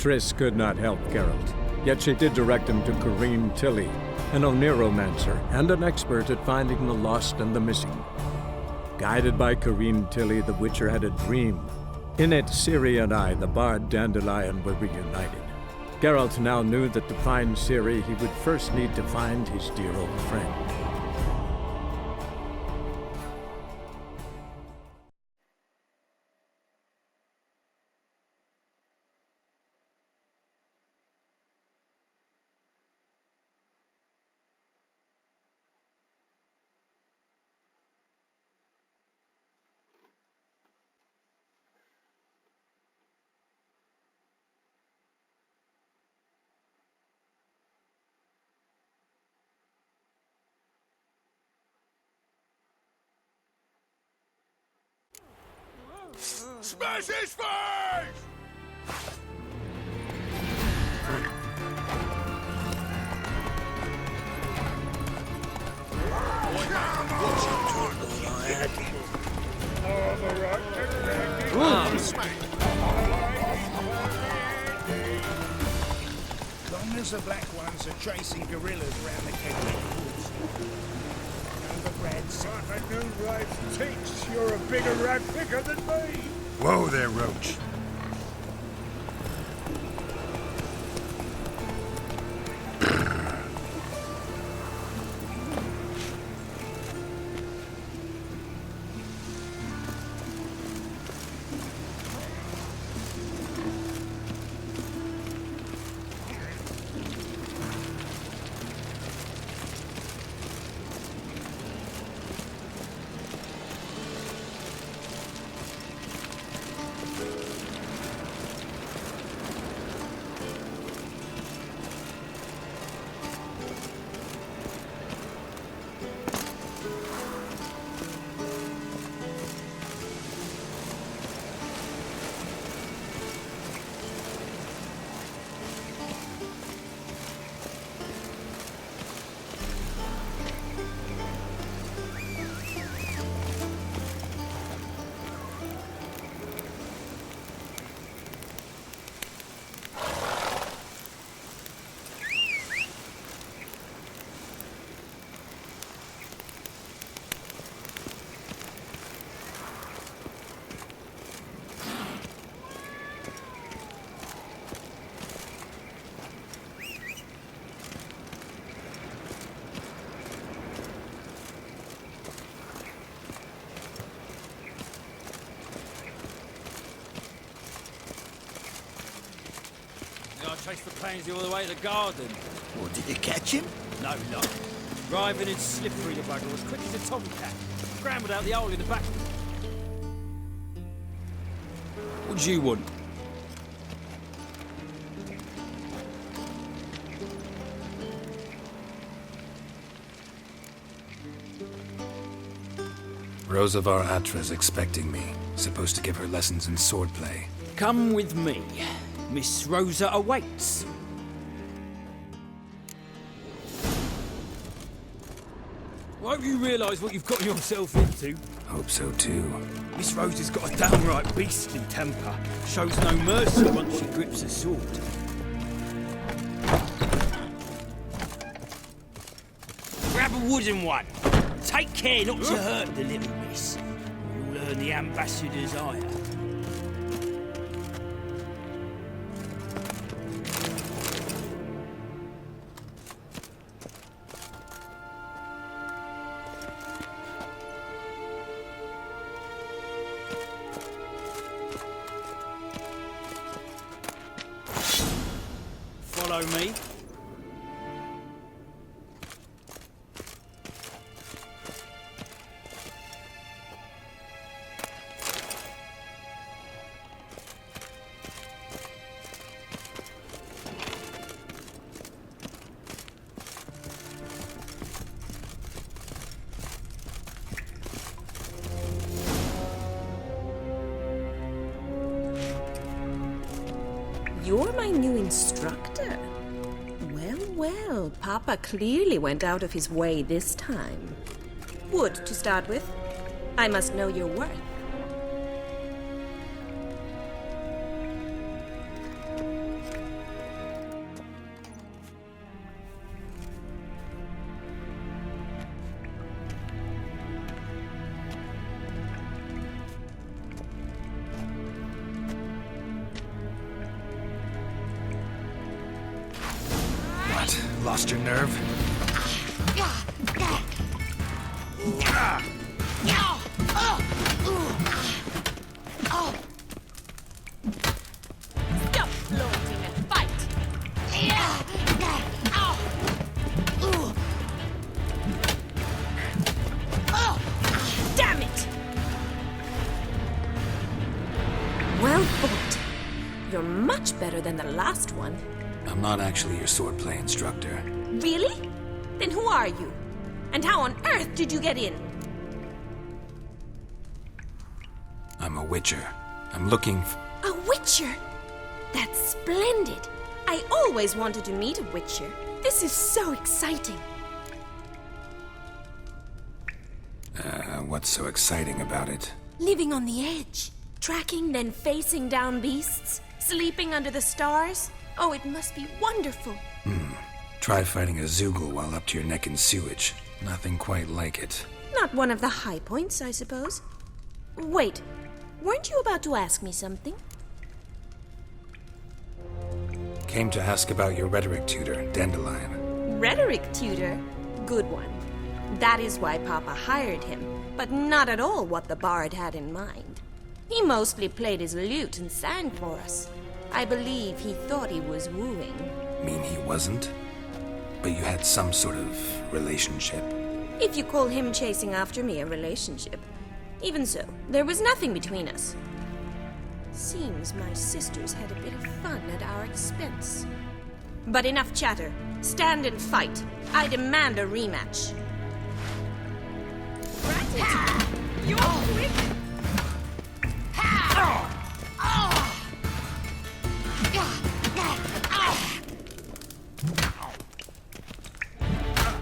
Triss could not help Geralt, yet she did direct him to Corrine Tilly, an Oniromancer and an expert at finding the lost and the missing. Guided by Corrine Tilly, the Witcher had a dream. In it, Ciri and I, the bard Dandelion, were reunited. Geralt now knew that to find Ciri, he would first need to find his dear old friend. Smash his face! Long as the black ones are chasing gorillas around the Kegwick woods. And the reds. I knew right teach. You're a bigger rat picker than me. Whoa there, Roach. I chased the pansy all the way to the garden. Or did you catch him? No luck. Driving and slippery, the bugger was quick as a tomcat. Scrambled out the hole in the back. What do you want? Rosavar Atra's expecting me. Supposed to give her lessons in swordplay. Come with me. Miss Rosa awaits. I hope you realise what you've got yourself into. Hope so too. Miss Rosa's got a downright beastly temper. Shows no mercy once she grips a sword. Grab a wooden one. Take care not to hurt the little miss. You'll earn the ambassador's ire. Follow me. You're my new instructor. Well, well, Papa clearly went out of his way this time. Wood, to start with. I must know your worth. Lost your nerve? Stop floating and fight! Damn it! Well fought. You're much better than the last one. I'm not actually your swordplay instructor. Really? Then who are you? And how on earth did you get in? I'm a witcher. I'm looking A witcher? That's splendid. I always wanted to meet a witcher. This is so exciting. what's so exciting about it? Living on the edge. Tracking, then facing down beasts. Sleeping under the stars. Oh, it must be wonderful. Try fighting a Zoogle while up to your neck in sewage. Nothing quite like it. Not one of the high points, I suppose. Wait, weren't you about to ask me something? Came to ask about your rhetoric tutor, Dandelion. Rhetoric tutor? Good one. That is why Papa hired him, but not at all what the bard had in mind. He mostly played his lute and sang for us. I believe he thought he was wooing. Mean he wasn't? But you had some sort of relationship. If you call him chasing after me a relationship. Even so, there was nothing between us. Seems my sisters had a bit of fun at our expense. But enough chatter. Stand and fight. I demand a rematch. You're quick!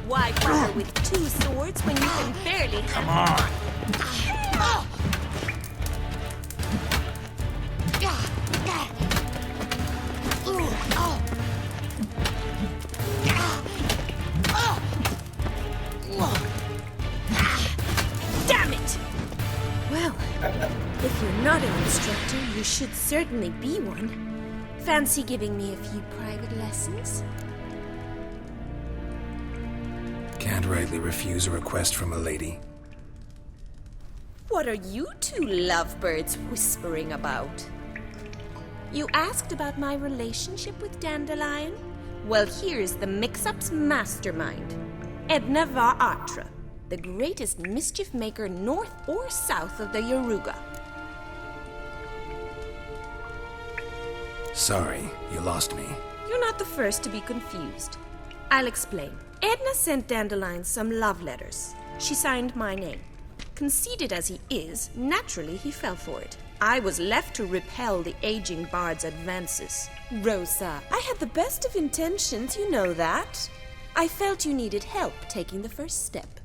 Why bother with two swords when you can barely Come on! Damn it! Well, if you're not an instructor, you should certainly be one. Fancy giving me a few private lessons? Can't rightly refuse a request from a lady. What are you two lovebirds whispering about? You asked about my relationship with Dandelion? Well, here's the mix-up's mastermind. Edna var Atra, the greatest mischief maker north or south of the Yaruga. Sorry, you lost me. You're not the first to be confused. I'll explain. Edna sent Dandelion some love letters. She signed my name. Conceited as he is, naturally he fell for it. I was left to repel the aging bard's advances. Rosa, I had the best of intentions, you know that. I felt you needed help taking the first step.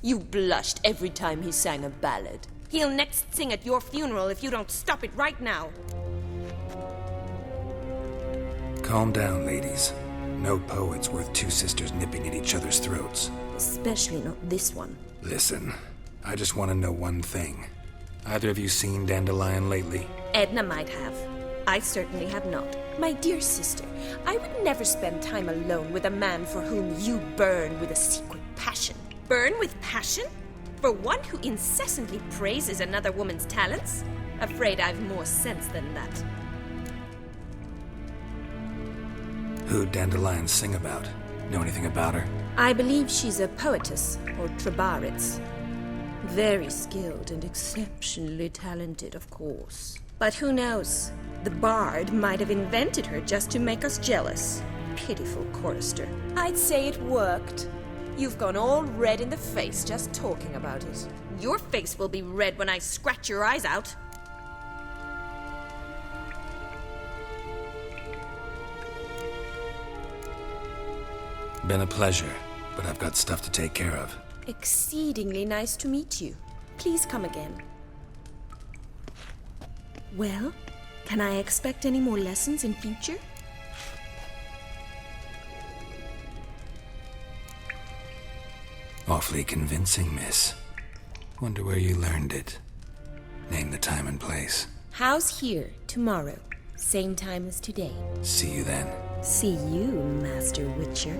You blushed every time he sang a ballad. He'll next sing at your funeral if you don't stop it right now. Calm down, ladies. No poet's worth two sisters nipping at each other's throats. Especially not this one. Listen, I just want to know one thing. Either of you seen Dandelion lately? Edna might have. I certainly have not. My dear sister, I would never spend time alone with a man for whom you burn with a secret passion. Burn with passion? For one who incessantly praises another woman's talents? Afraid I've more sense than that. Who'd Dandelion sing about? Know anything about her? I believe she's a poetess, or Trabaritz. Very skilled and exceptionally talented, of course. But who knows? The bard might have invented her just to make us jealous. Pitiful chorister. I'd say it worked. You've gone all red in the face just talking about it. Your face will be red when I scratch your eyes out. Been a pleasure, but I've got stuff to take care of. Exceedingly nice to meet you. Please come again. Well, can I expect any more lessons in future? Awfully convincing, miss. Wonder where you learned it. Name the time and place. House here, tomorrow. Same time as today. See you then. See you, Master Witcher.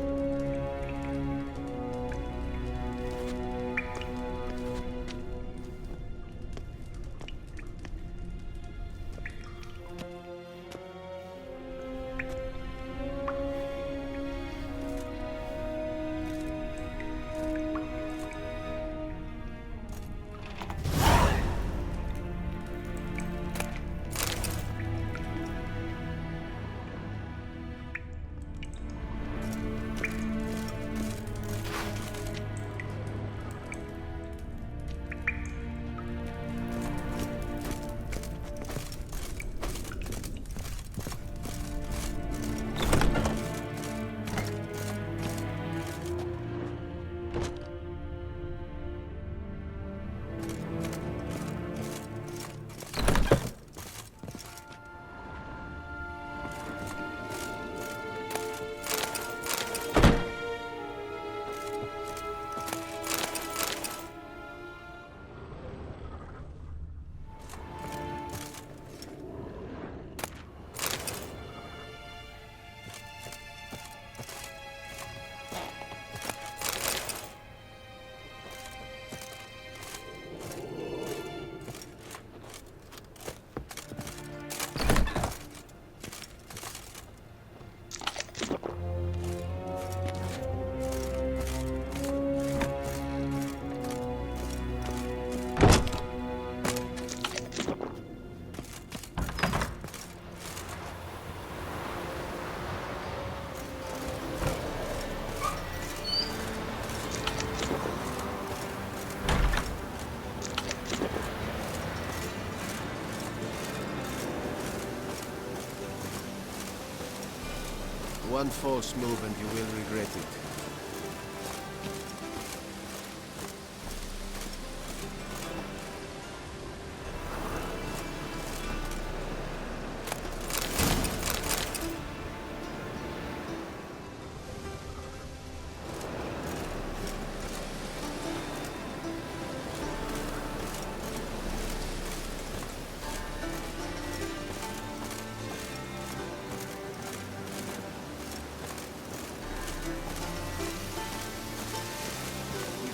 One false move and you will regret it.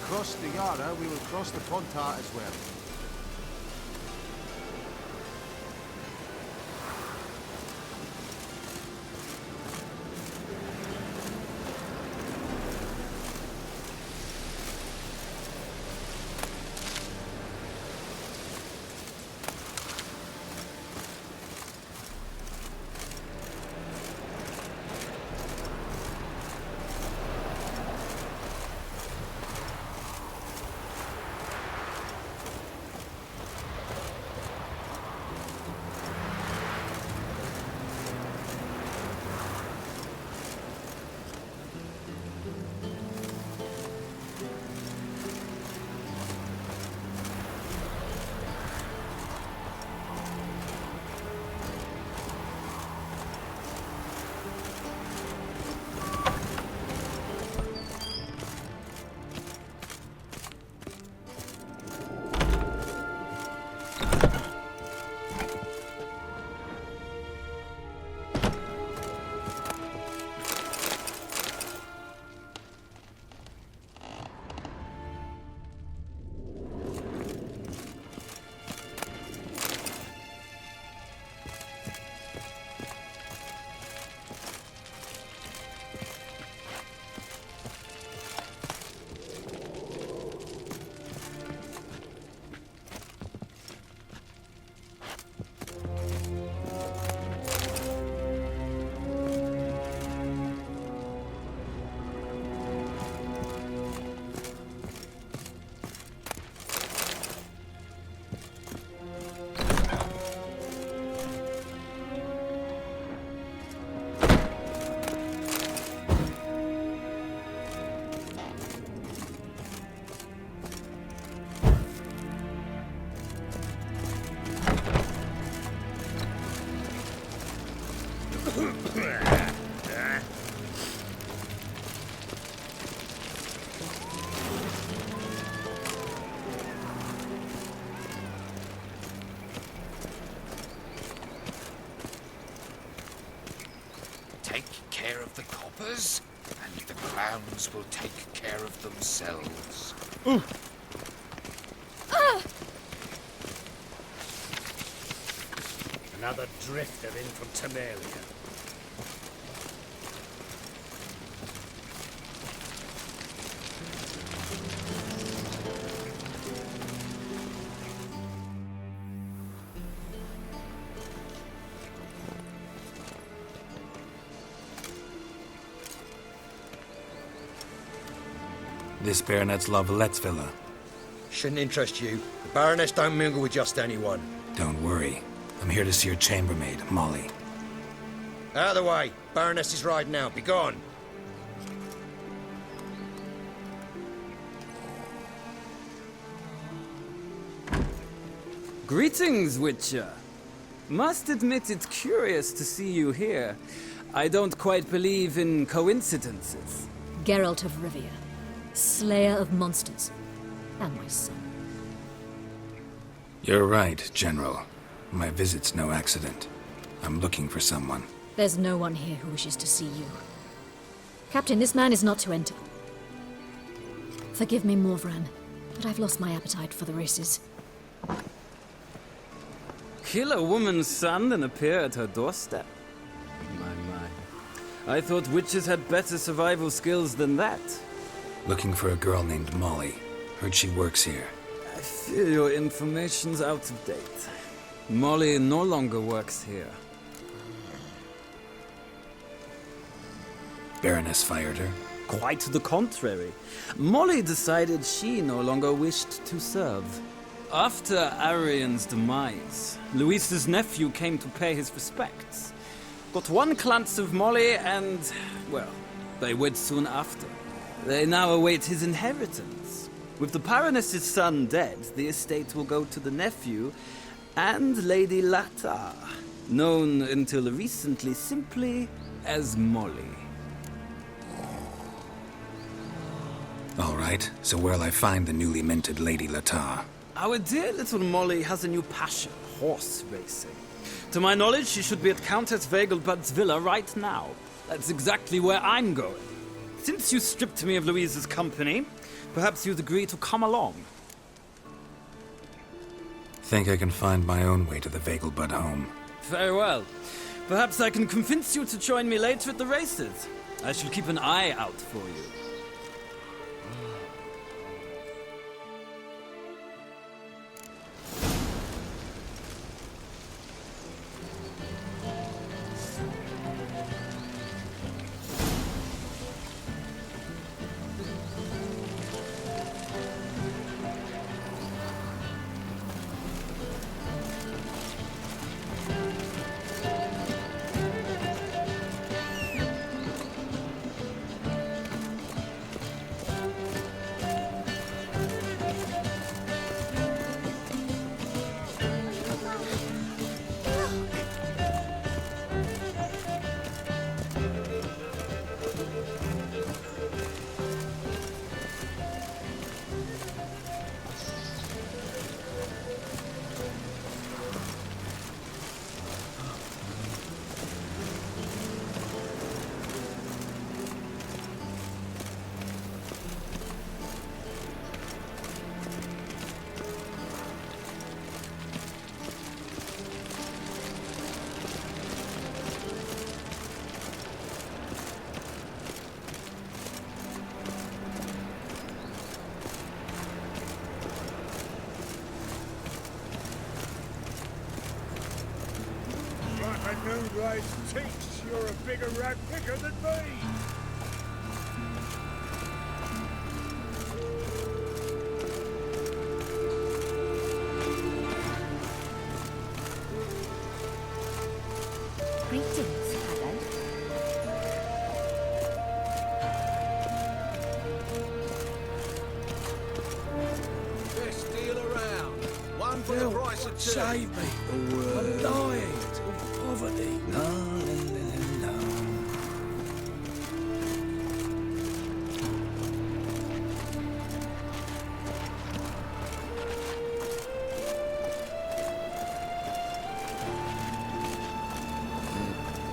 Cross the Yara, we will cross the Pontar as well. Take care of the coppers, and the clowns will take care of themselves. Another drifter in from Temeria. This Baronet's La Vallette's villa. Shouldn't interest you. The Baroness don't mingle with just anyone. Don't worry. I'm here to see your chambermaid, Molly. Out of the way. Baroness is riding out. Be gone. Greetings, Witcher. Must admit it's curious to see you here. I don't quite believe in coincidences. Geralt of Rivia, slayer of monsters, and my son. You're right, General. My visit's no accident. I'm looking for someone. There's no one here who wishes to see you. Captain, this man is not to enter. Forgive me, Morvran, but I've lost my appetite for the races. Kill a woman's son and appear at her doorstep? My. I thought witches had better survival skills than that. Looking for a girl named Molly. Heard she works here. I fear your information's out of date. Molly no longer works here. Baroness fired her? Quite the contrary. Molly decided she no longer wished to serve. After Arian's demise, Luis's nephew came to pay his respects. got one glance of Molly and, well, they wed soon after. They now await his inheritance. With the Baroness's son dead, the estate will go to the nephew and Lady Latar, known until recently simply as Molly. All right, so where'll I find the newly minted Lady Latar? Our dear little Molly has a new passion, horse racing. To my knowledge, she should be at Countess Vegelbud's villa right now. That's exactly where I'm going. Since you stripped me of Louise's company, perhaps you'd agree to come along. Think I can find my own way to the Vegelbud home. Very well. Perhaps I can convince you to join me later at the races. I shall keep an eye out for you. Like a moonrise thinks you're a bigger rat picker than me. Greetings, Hagrid. Best deal around. One for the price of two. Save me. I'm dying of poverty. No.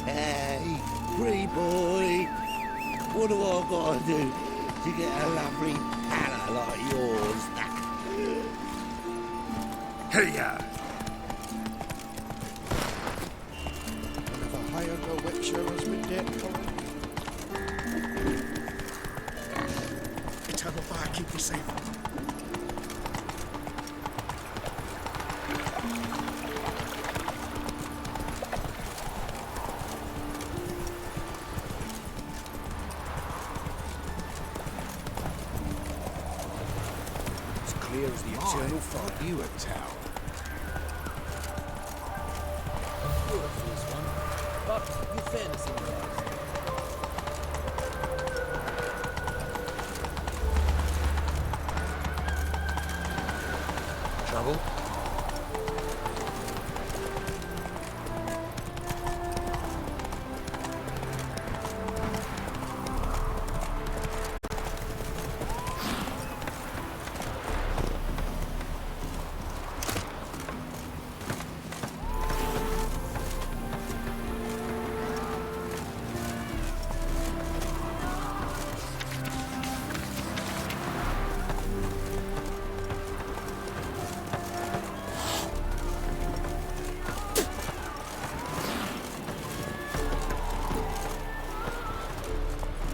Hey, pretty boy. What do I gotta do to get a lovely palace like yours? Hey, ya. Have a hired a witcher as we get Tell the fire, keep you safe. clear as the eternal fog. You a tower. Beautiful this one, but with fairness in mind. Trouble?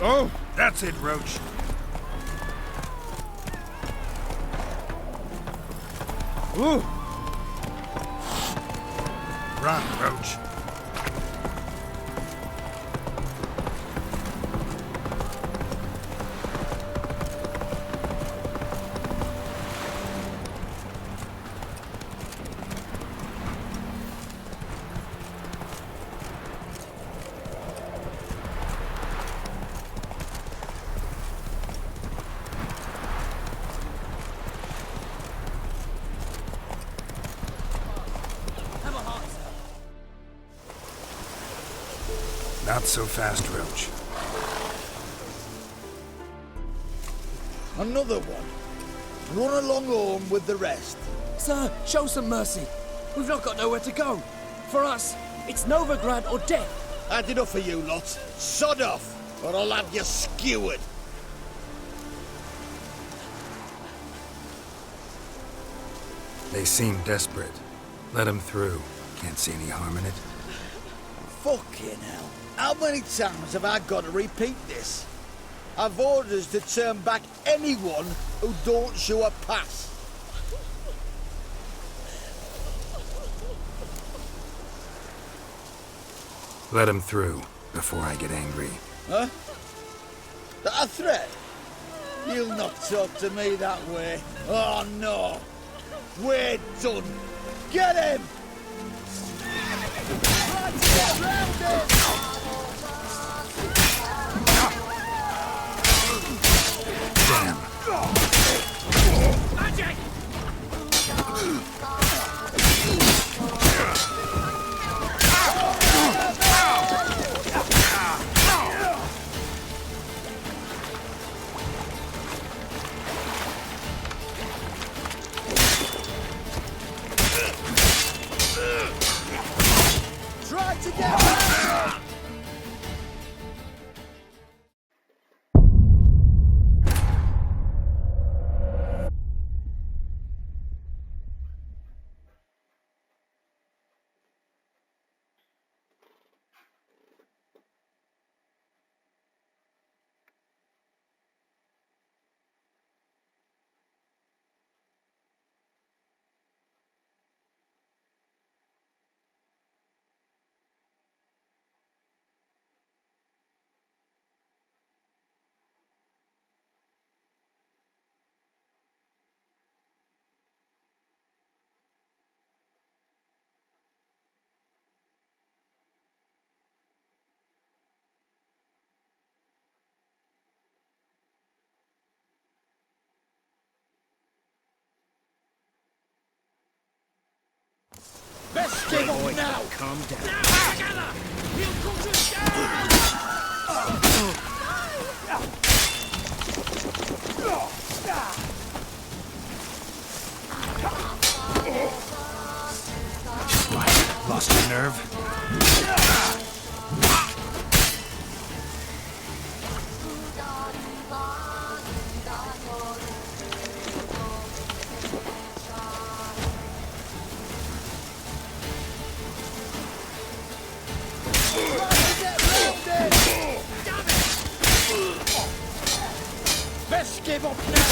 Oh, that's it, Roach. Ooh. Run, Roach. Not so fast, Roach. Another one. Run along home with the rest. Sir, show some mercy. We've not got nowhere to go. For us, it's Novigrad or death. Had enough of you lot. Sod off, or I'll have you skewered. They seem desperate. Let them through. Can't see any harm in it. Fucking hell. How many times have I got to repeat this? I've orders to turn back anyone who don't show a pass. Let them through before I get angry. Huh? That a threat? You'll not talk to me that way. Oh no. We're done. Get him! Try to get round him! Damn. Magic! Try to get round him! Best give up now! Calm down. Now, together! He'll put us down! Lost your nerve? Best give up now!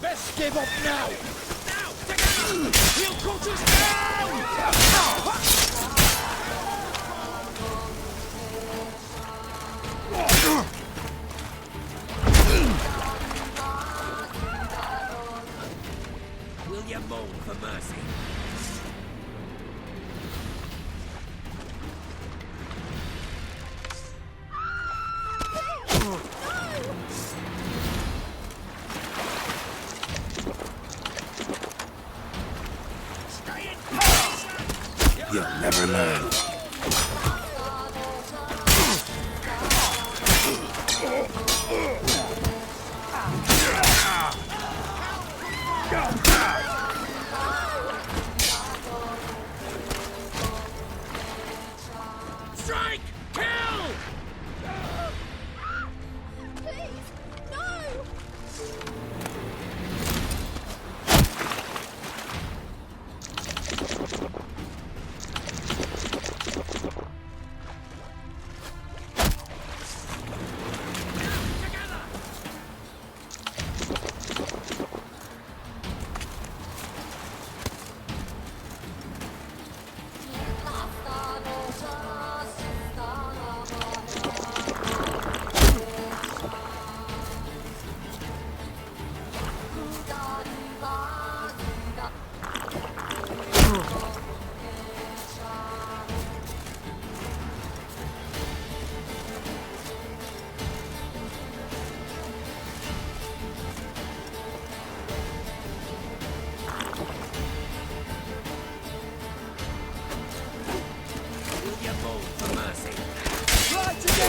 Best give up now! Now, together! He'll put us down! Will you moan for mercy? You'll never learn. Strike! Kill! Please, no!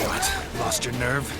What? Lost your nerve?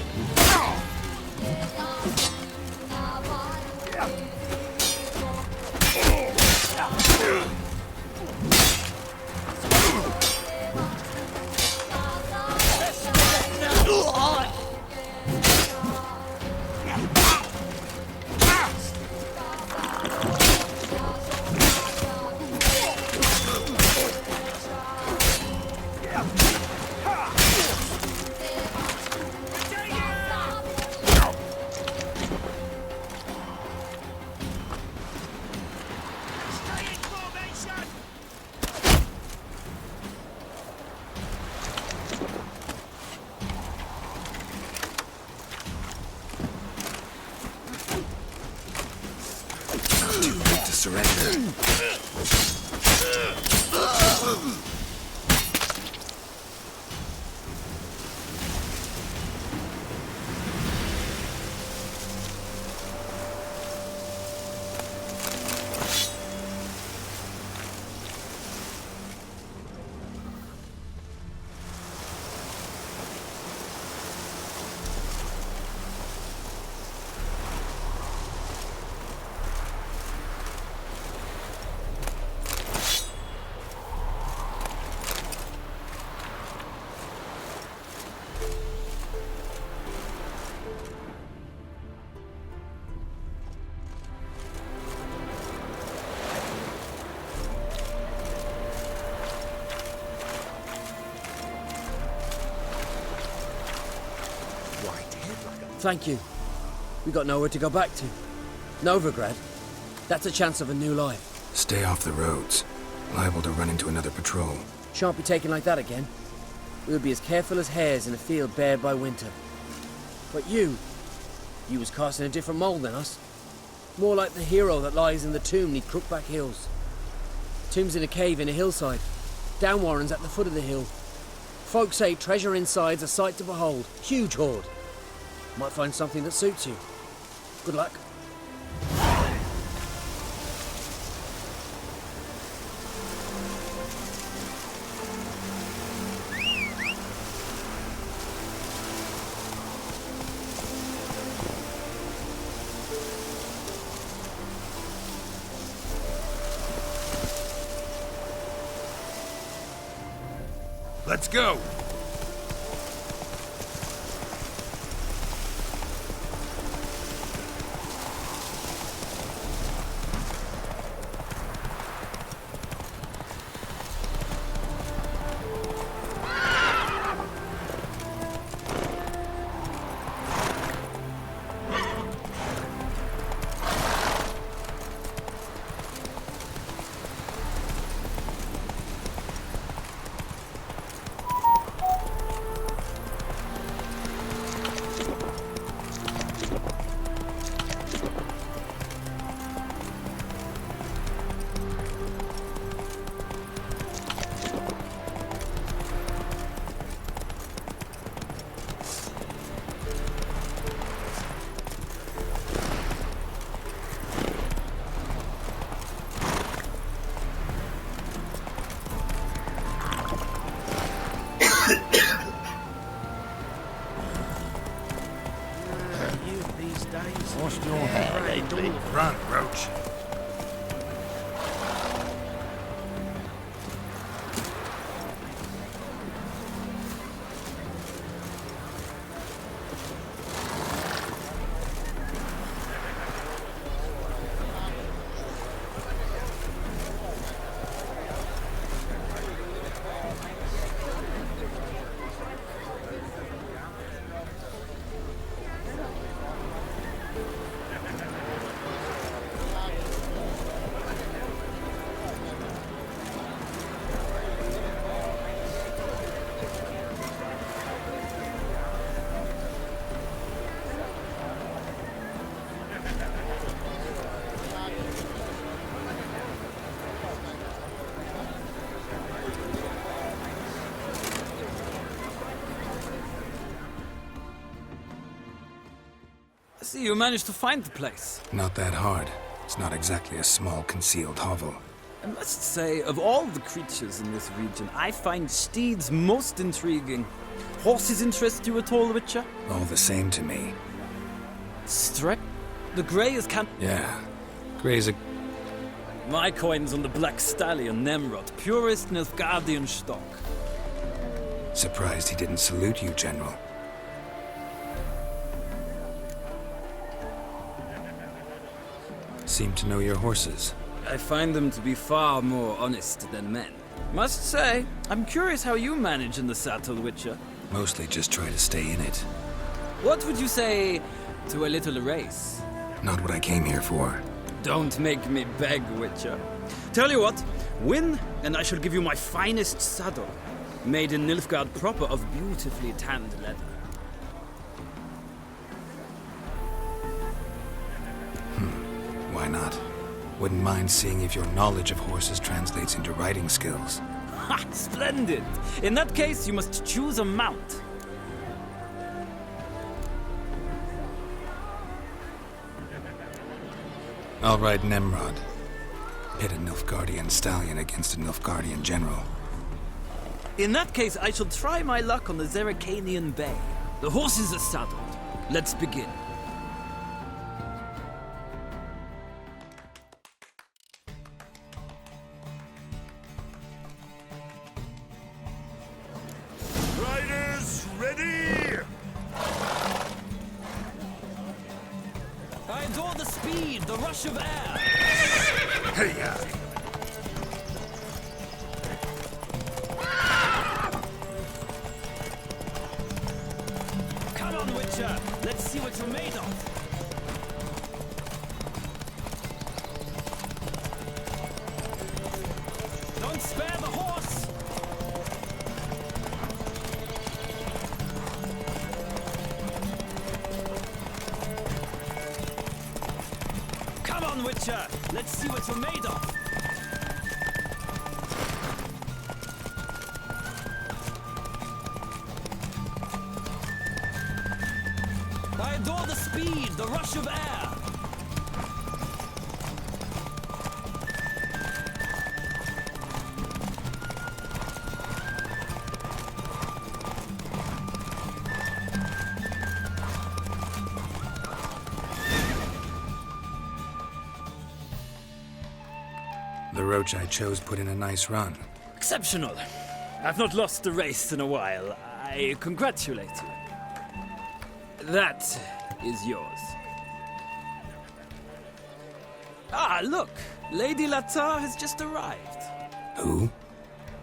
Too late to surrender. Thank you. We got nowhere to go back to. Novigrad. That's a chance of a new life. Stay off the roads. Liable to run into another patrol. Shan't be taken like that again. We'll be as careful as hares in a field bared by winter. But you was cast in a different mould than us. More like the hero that lies in the tomb neath Crookback Hills. Tomb's in a cave in a hillside. Downwarren's at the foot of the hill. Folks say treasure inside's a sight to behold. Huge hoard. Might find something that suits you. Good luck. Let's go! Lost your head, Run, Roach. you managed to find the place. Not that hard. It's not exactly a small concealed hovel. I must say, of all the creatures in this region, I find steeds most intriguing. Horses interest you at all, Witcher? All the same to me. Strike? The grey is Yeah. Grey's a... My coin's on the Black Stallion, Nemrod, purest Nilfgaardian stock. Surprised he didn't salute you, General. Seem to know your horses. I find them to be far more honest than men. Must say, I'm curious how you manage in the saddle, Witcher. Mostly just try to stay in it. What would you say to a little race? Not what I came here for. Don't make me beg, Witcher. Tell you what, win, and I shall give you my finest saddle. Made in Nilfgaard proper of beautifully tanned leather. Why not? Wouldn't mind seeing if your knowledge of horses translates into riding skills. Ha! Splendid! In that case, you must choose a mount. I'll ride Nemrod. Pit a Nilfgaardian stallion against a Nilfgaardian general. In that case, I shall try my luck on the Zerrikanian Bay. The horses are saddled. Let's begin. Riders, ready! I adore the speed, the rush of air. Hey-ya! Come on, Witcher. Let's see what you're made of. Don't spare the horse. Come on, Witcher. Let's see what you're made of. I adore the speed, the rush of air. The roach I chose put in a nice run. Exceptional. I've not lost a race in a while. I congratulate you. That is yours. Ah, look! Lady Latar has just arrived. Who?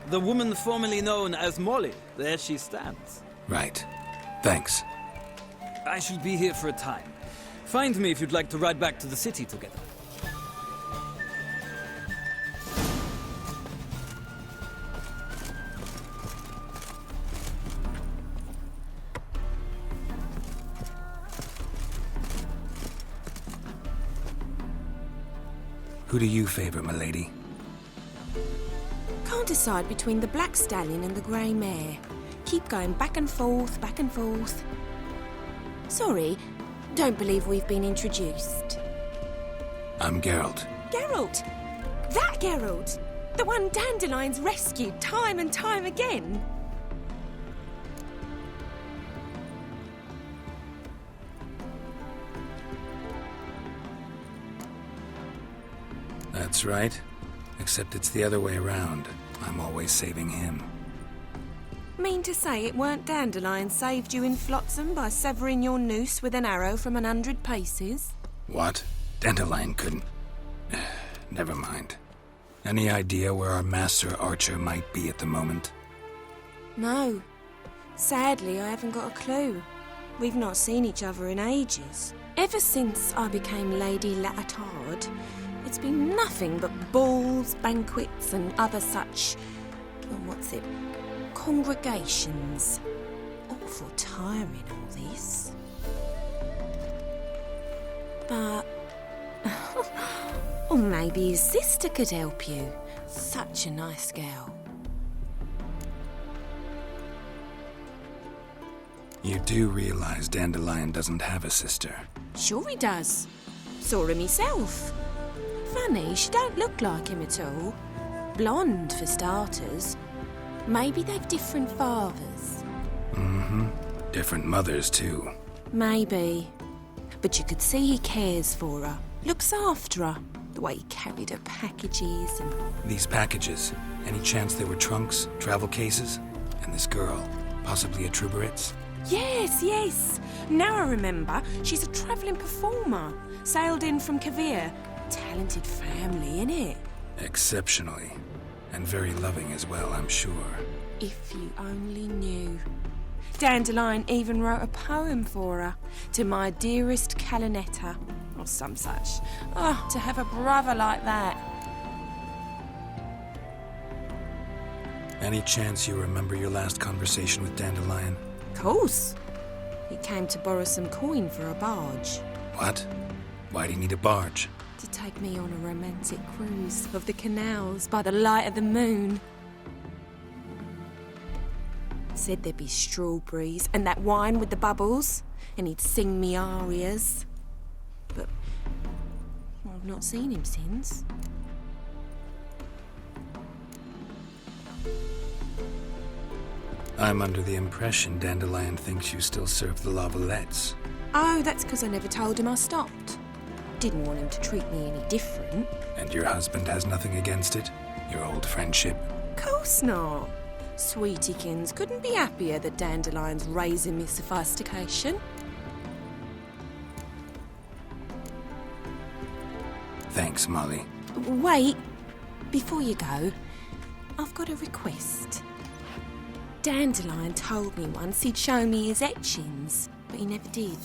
The woman formerly known as Molly. There she stands. Right. Thanks. I shall be here for a time. Find me if you'd like to ride back to the city together. Who do you favor, milady? Can't decide between the Black Stallion and the Grey Mare. Keep going back and forth, back and forth. Sorry, don't believe we've been introduced. I'm Geralt. Geralt! That Geralt! The one Dandelion's rescued time and time again! That's right. Except it's the other way around. I'm always saving him. Mean to say it weren't Dandelion saved you in Flotsam by severing your noose with an arrow from 100 paces? What? Dandelion couldn't... Never mind. Any idea where our master archer might be at the moment? No. Sadly, I haven't got a clue. We've not seen each other in ages. Ever since I became Lady Latard, it's been nothing but balls, banquets, and other such... congregations. Awful tiring, all this. But... or maybe his sister could help you. Such a nice girl. You do realize Dandelion doesn't have a sister. Sure he does. Saw him himself. Funny, she don't look like him at all. Blonde, for starters. Maybe they've different fathers. Mm-hmm. Different mothers, too. Maybe. But you could see he cares for her. Looks after her. The way he carried her packages and... These packages, any chance they were trunks, travel cases? And this girl, possibly a Truberitz? Yes, yes. Now I remember. She's a travelling performer. Sailed in from Kavir. Talented family, innit? Exceptionally. And very loving as well, I'm sure. If you only knew. Dandelion even wrote a poem for her. To my dearest Calinetta. Or some such. Oh, to have a brother like that. Any chance you remember your last conversation with Dandelion? Course. He came to borrow some coin for a barge. What? Why do you need a barge? To take me on a romantic cruise of the canals by the light of the moon. Said there'd be strawberries and that wine with the bubbles, and he'd sing me arias. But I've not seen him since. I'm under the impression Dandelion thinks you still serve the Lavalettes. Oh, that's because I never told him I stopped. Didn't want him to treat me any different. And your husband has nothing against it? Your old friendship? Course not. Sweetykins couldn't be happier that Dandelion's raising me sophistication. Thanks, Molly. Wait, before you go, I've got a request. Dandelion told me once he'd show me his etchings, but he never did.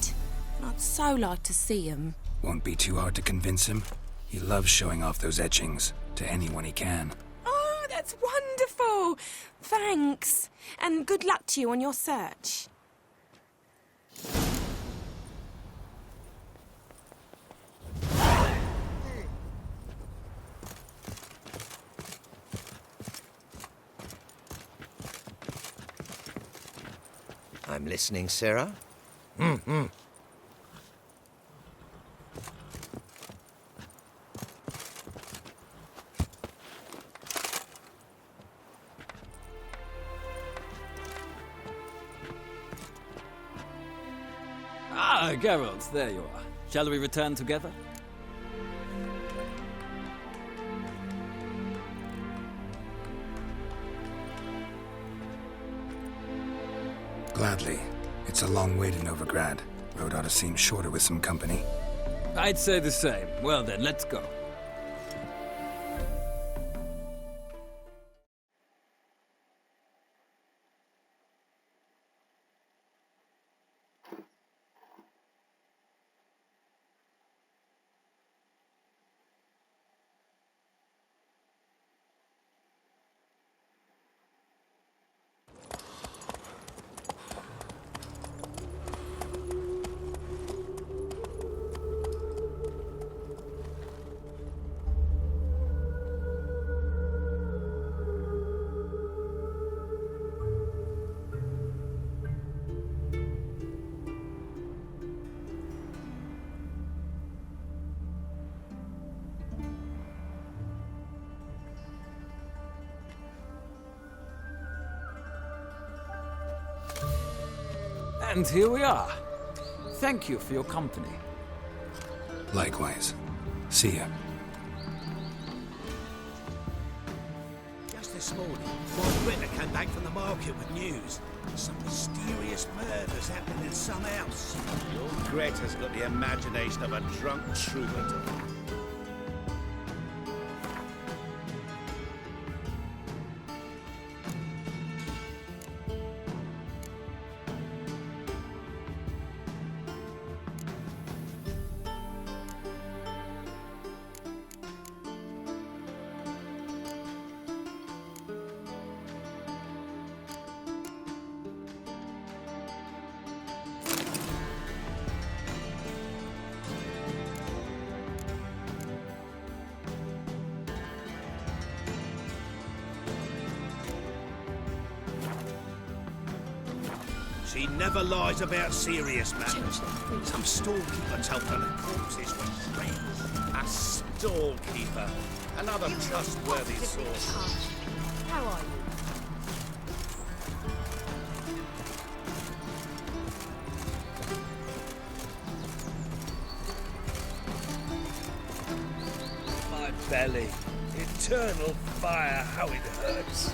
I'd so like to see them. Won't be too hard to convince him. He loves showing off those etchings to anyone he can. Oh, that's wonderful! Thanks, and good luck to you on your search. I'm listening, Sarah. Ah, Geralt, there you are. Shall we return together? Gladly. It's a long way to Novigrad. Road ought to seem shorter with some company. I'd say the same. Well then, let's go. And here we are. Thank you for your company. Likewise. See ya. Just this morning, my Britta came back from the market with news. Some mysterious murders happening in some house. Your Greta's got the imagination of a drunk troubadour. She never lies about serious matters. Some storekeeper told her the corpses were free. A storekeeper. Another trustworthy source. How are you? My belly. Eternal fire, how it hurts.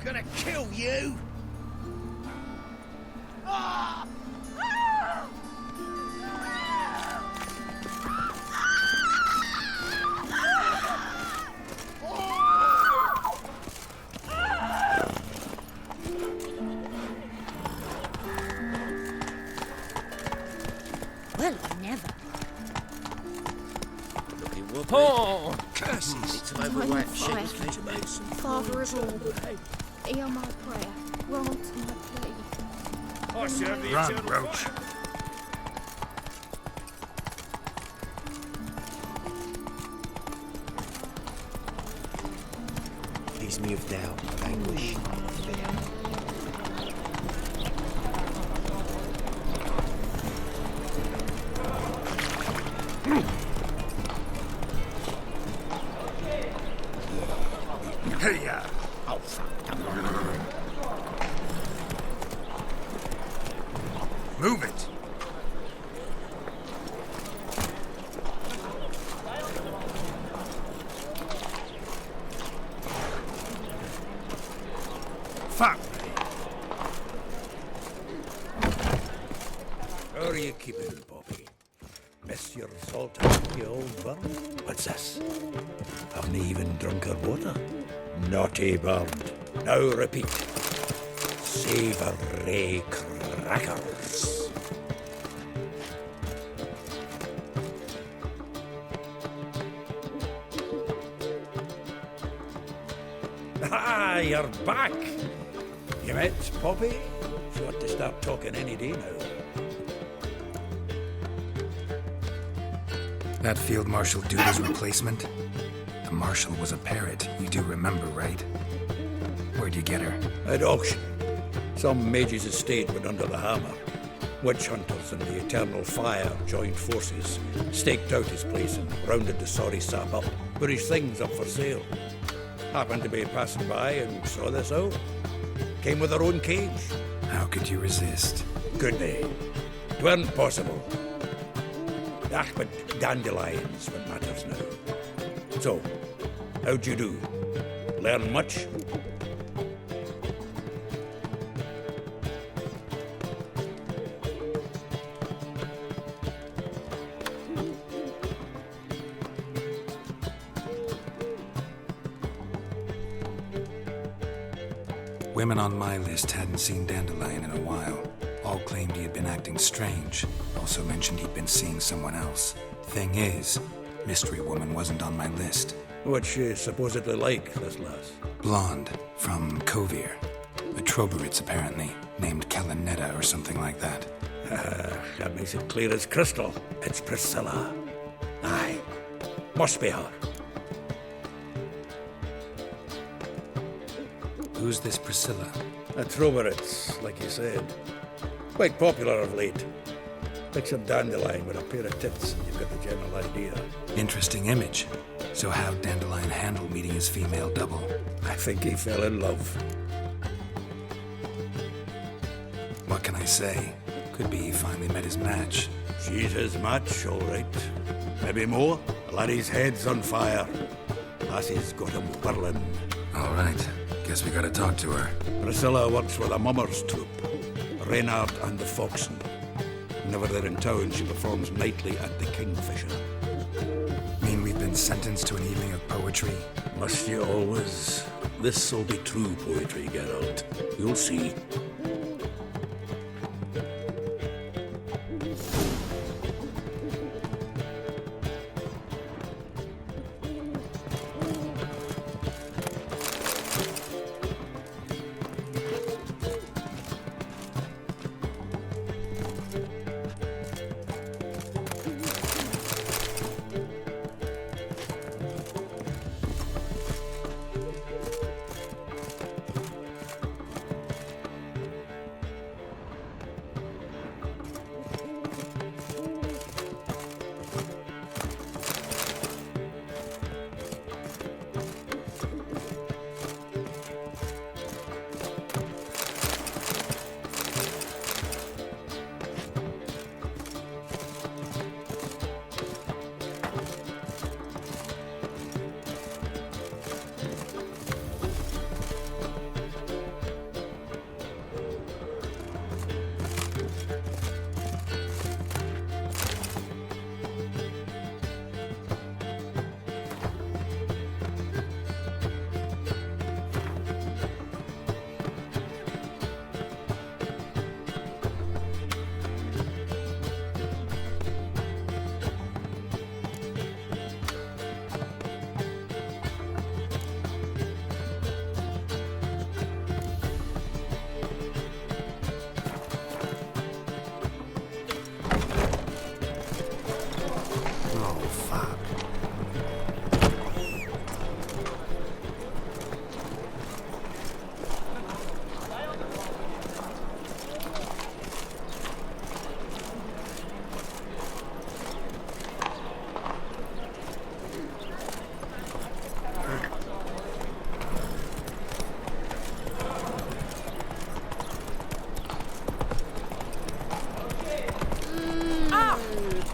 Gonna kill you! Well, never. Oh! Curses! It's an overweight Fire. shit. Father of all, hear my prayer, grant my plea. I serve the Run, eternal Roach. fire. Ease me of doubt, of anguish, of fear. Hey, Oh, fuck. move it. Fuck. How are you keeping it, Bobby? Miss your Zoltan, you old bum? What's this? Haven't even drunk her water? Naughty bird. Now repeat. Savoury crackers. Ah, you're back. You met Poppy? She ought to start talking any day now. That Field Marshal Duda's replacement? The Marshal was a parrot, you do remember, right? Where'd you get her? At auction. Some mage's estate went under the hammer. Witch hunters and the Eternal Fire joined forces, staked out his place and rounded the sorry sap up, put his things up for sale. Happened to be passing by and saw this out. Came with her own cage. How could you resist? Could they? 'Tweren't possible. Ah, but dandelions what matters now. So, how'd you do? Learn much? Women on my list hadn't seen Dandelion in a while. All claimed he had been acting strange. Also mentioned he'd been seeing someone else. Thing is, Mystery Woman wasn't on my list. What's she supposedly like, this lass? Blonde, from Kovir. A Troberitz, apparently, named Kalanetta or something like that. That makes it clear as crystal. It's Priscilla. Aye. Must be her. Who's this Priscilla? A Troberitz, like you said. Quite popular of late. Mix of dandelion with a pair of tits, and you've got the general idea. Interesting image. So how'd Dandelion handle meeting his female double? I think he fell in love. What can I say? Could be he finally met his match. She's his match, all right. Maybe more. The laddie's head's on fire. Lassie's got him whirling. All right. Guess we gotta talk to her. Priscilla works with a mummers troupe. Reynard and the Foxen. Whenever they're in town, she performs nightly at the Kingfisher. Mean we've been sentenced to an evening of poetry? Must you always? This'll be true poetry, Geralt. You'll see.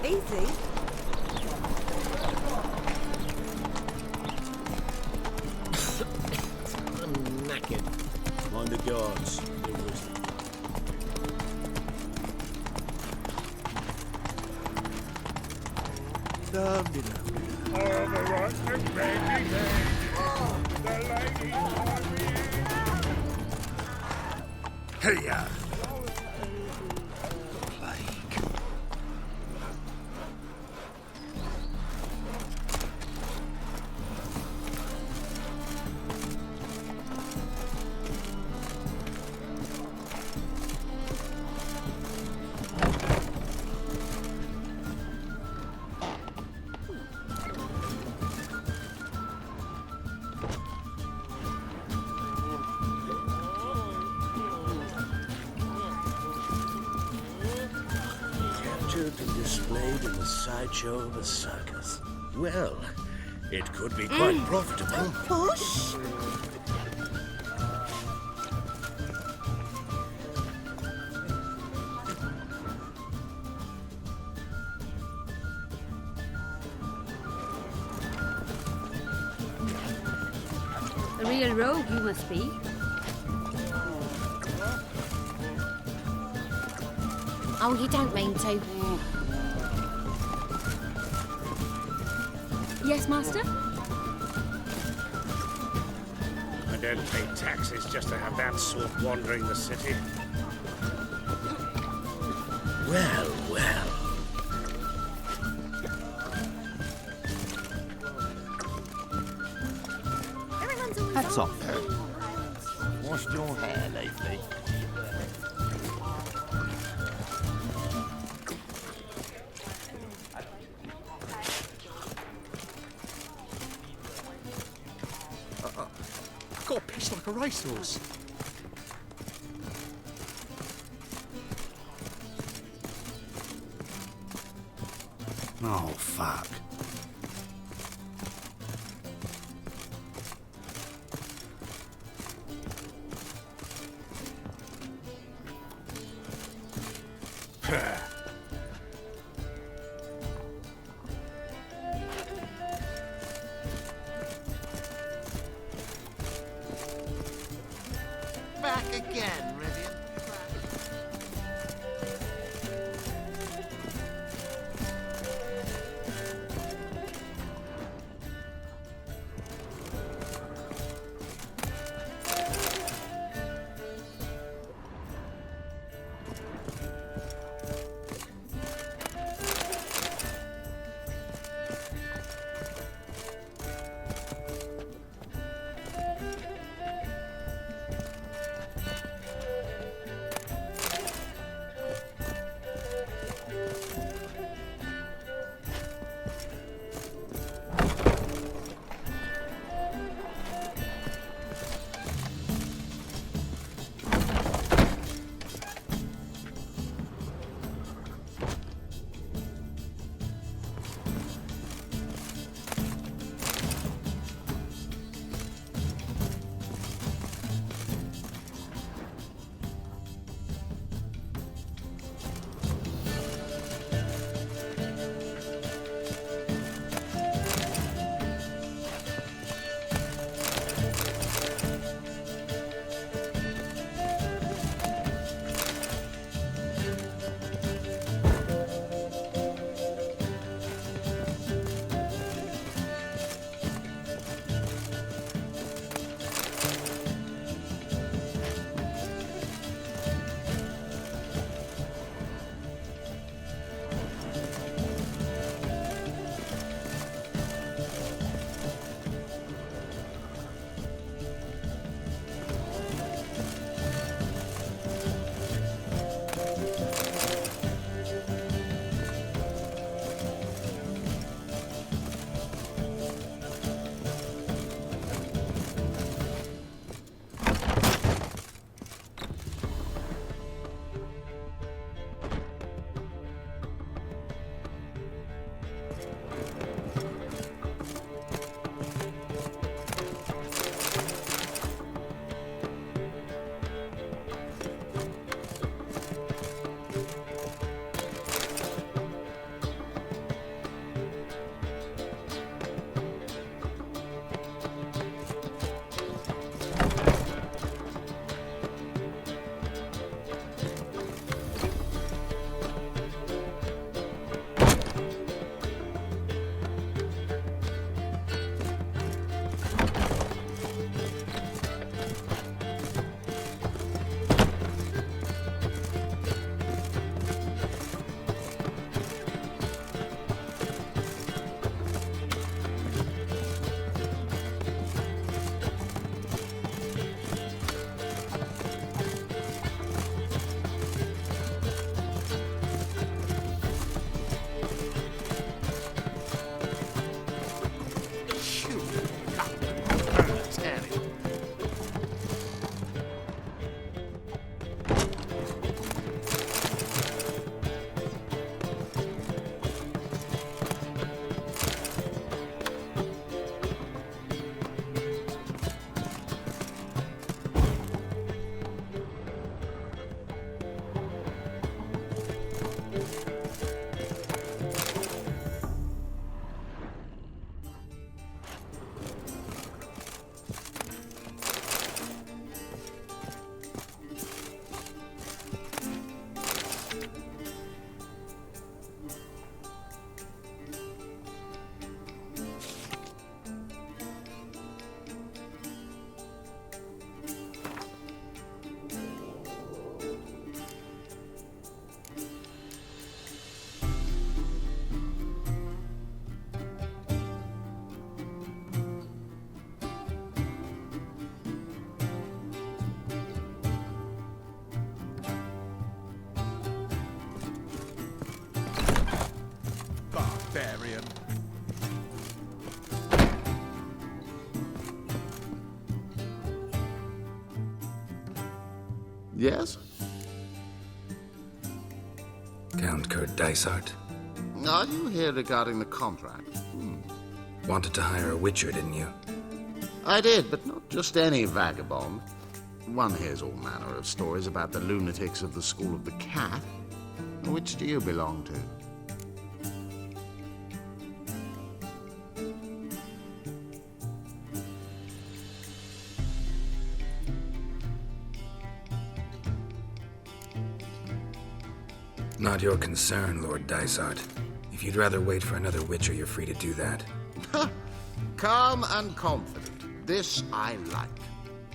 Easy. I'm knackered. Mind the guards. Your wisdom. Lovely, lovely. All the right and ready, the ladies are here. Hey-ya! And displayed in the sideshow of a circus. Well, it could be quite profitable. Push! A real rogue you must be. Oh, you don't mean to. Yes, master? I don't pay taxes just to have that sort wandering the city. Well, well. Hats off. Washed your hair lately? Got pissed like a racehorse. Oh, fuck. back again, Rivian. barbarian. Yes? Count Kurt Dysart. Are you here regarding the contract? Wanted to hire a witcher, didn't you? I did, but not just any vagabond. One hears all manner of stories about the lunatics of the School of the Cat. Which do you belong to? Not your concern, Lord Dysart. If you'd rather wait for another Witcher, you're free to do that. Calm and confident. This I like.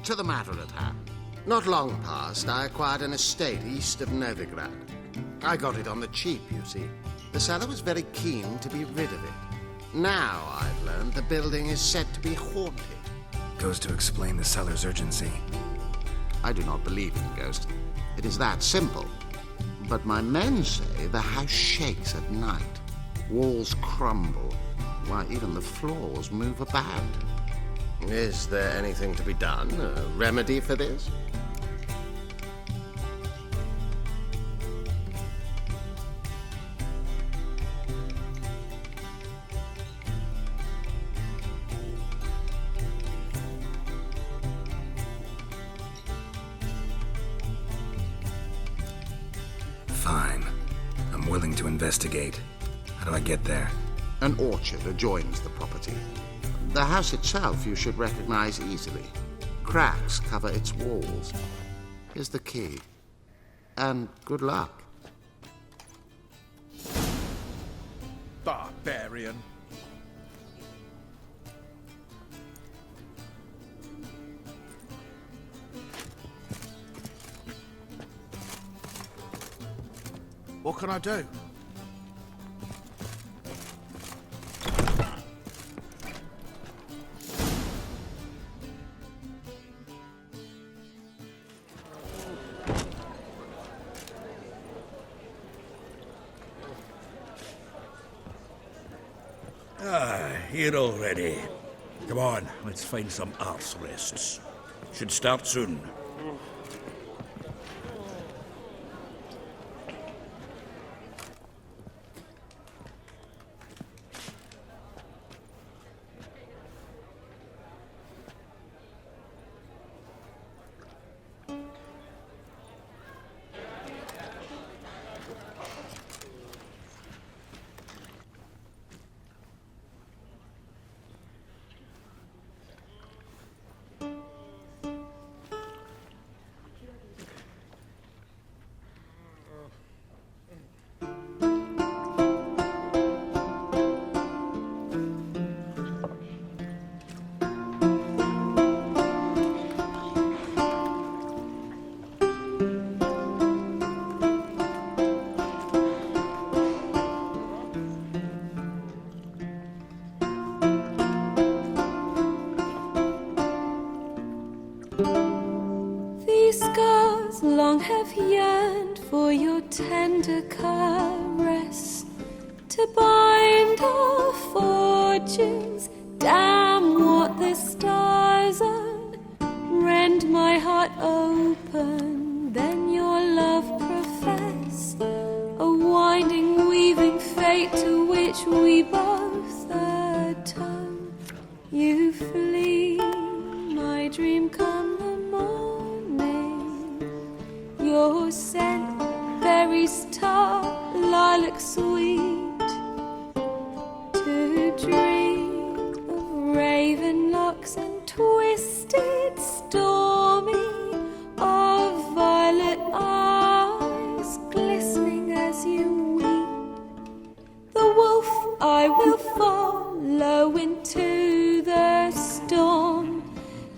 To the matter at hand. Not long past, I acquired an estate east of Novigrad. I got it on the cheap, you see. The seller was very keen to be rid of it. Now I've learned the building is said to be haunted. Goes to explain the seller's urgency. I do not believe in ghosts. It is that simple. But my men say the house shakes at night. Walls crumble. Why, even the floors move about. Is there anything to be done? A remedy for this? Fine. I'm willing to investigate. How do I get there? An orchard adjoins the property. The house itself you should recognize easily. Cracks cover its walls. Here's the key. And good luck. Barbarian. What can I do? Here already. Come on, let's find some arse rests. Should start soon. Long have yearned for your tender caress, to bind our fortunes. Damn what the stars own. Rend my heart open, then your love profess. A winding, weaving fate to which we both atone. You flee, my dream come the morning. Your scent, berries tart, lilac sweet. To dream of raven locks and twisted, stormy, of violet eyes glistening as you weep. The wolf I will follow into the storm,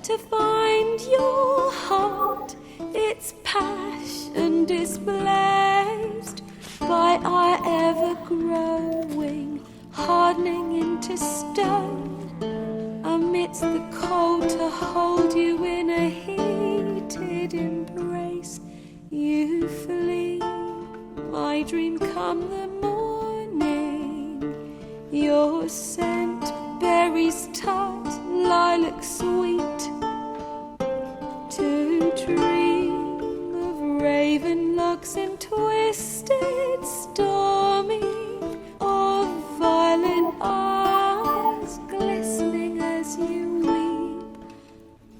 to find your heart, its passion displaced by our ever-growing, hardening into stone, amidst the cold to hold you in a heated embrace. You flee, my dream come the morning. Your scent, berries tart, lilac sweet. To dream of raven locks and twisted, stormy, of violet eyes glistening as you weep.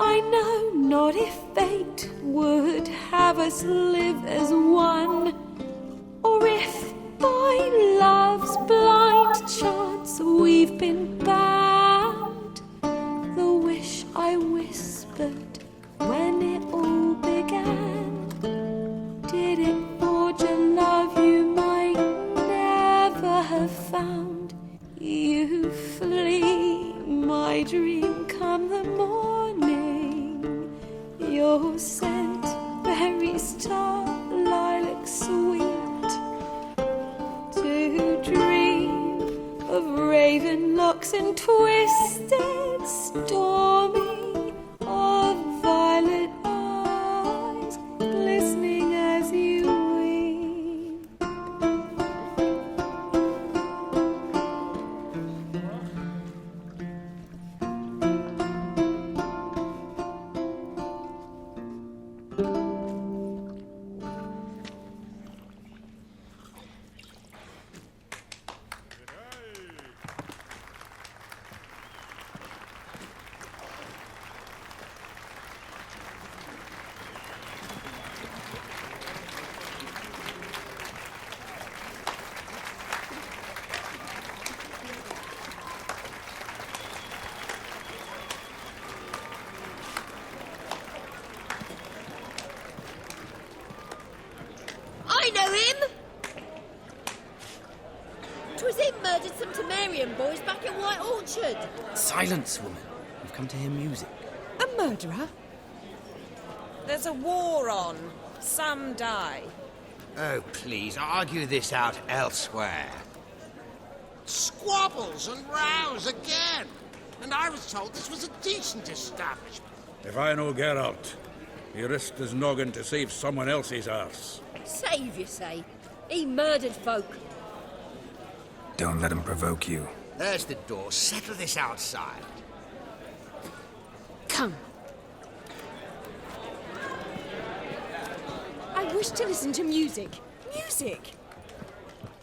I know not if fate would have us live as one, or if by love's blind chance we've been bound. The wish I whispered when it all began, did it forge a love you might flee. My dream come the morning. Your scent, berry star, lilac sweet. To dream of raven locks and twisted stormy, of violet eyes glistening as you weep. I know him! 'Twas him murdered some Temerian boys back at White Orchard. Silence, woman. We've come to hear music. A murderer? There's a war on. Some die. Oh, please, argue this out elsewhere. Squabbles and rows again! And I was told this was a decent establishment. If I know Geralt, he risked his noggin to save someone else's arse. Save, you say? He murdered folk. Don't let him provoke you. There's the door. Settle this outside. Come. I wish to listen to music. Music!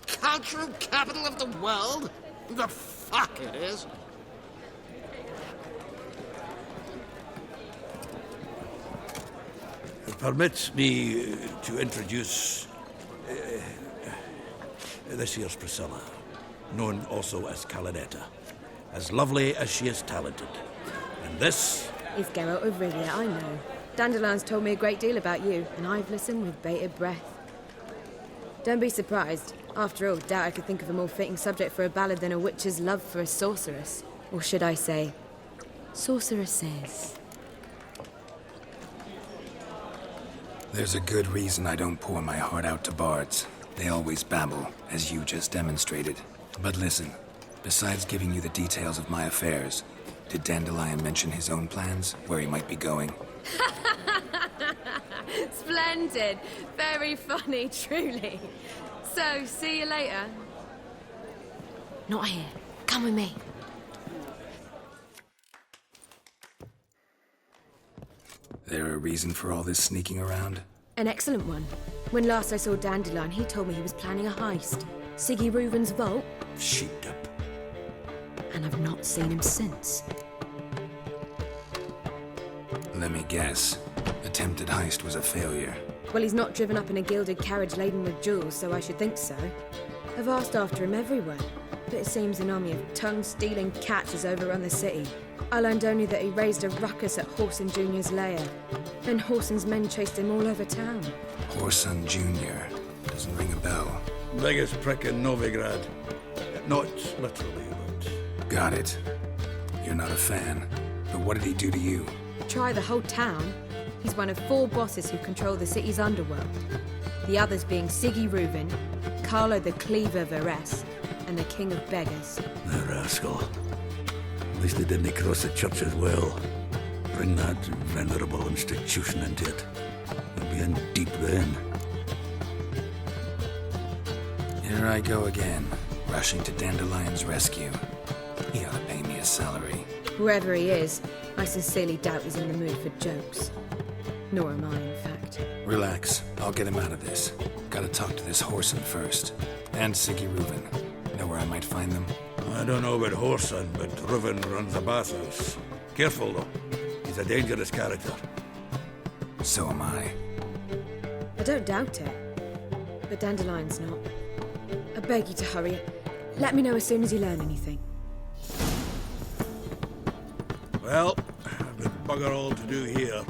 Cultural capital of the world? The fuck it is. Permit me to introduce this here's Priscilla, known also as Calinetta, as lovely as she is talented. And this is Geralt of Rivia, I know. Dandelion's told me a great deal about you, and I've listened with bated breath. Don't be surprised. After all, doubt I could think of a more fitting subject for a ballad than a witch's love for a sorceress. Or should I say, sorceresses. There's a good reason I don't pour my heart out to bards. They always babble, as you just demonstrated. But listen, besides giving you the details of my affairs, did Dandelion mention his own plans, where he might be going? Splendid. Very funny, truly. So, see you later. Not here. Come with me. There a reason for all this sneaking around? An excellent one. When last I saw Dandelion, he told me he was planning a heist. Siggy Reuven's vault. Sheepdip. And I've not seen him since. Let me guess. Attempted heist was a failure. Well, he's not driven up in a gilded carriage laden with jewels, so I should think so. I've asked after him everywhere, but it seems an army of tongue-stealing cats has overrun the city. I learned only that he raised a ruckus at Horson Jr.'s lair. Then Horson's men chased him all over town. Horson Jr. Doesn't ring a bell. Biggest prick in Novigrad. Not literally, but... Got it. You're not a fan. But what did he do to you? Try the whole town. He's one of 4 bosses who control the city's underworld. The others being Siggy Reuven, Carlo the Cleaver Varese, and the King of Beggars. The rascal. At least they didn't cross the church as well. Bring that venerable institution into it. We'll be in deep then. Here I go again, rushing to Dandelion's rescue. He ought to pay me a salary. Whoever he is, I sincerely doubt he's in the mood for jokes. Nor am I, in fact. Relax. I'll get him out of this. Gotta talk to this Horson first. And Siggy Reuven. Know where I might find them? I don't know about Horson, but Reuven runs a bathhouse. Careful, though. He's a dangerous character. So am I. I don't doubt it. But Dandelion's not. I beg you to hurry. Let me know as soon as you learn anything. Well, I've got bugger all to do here.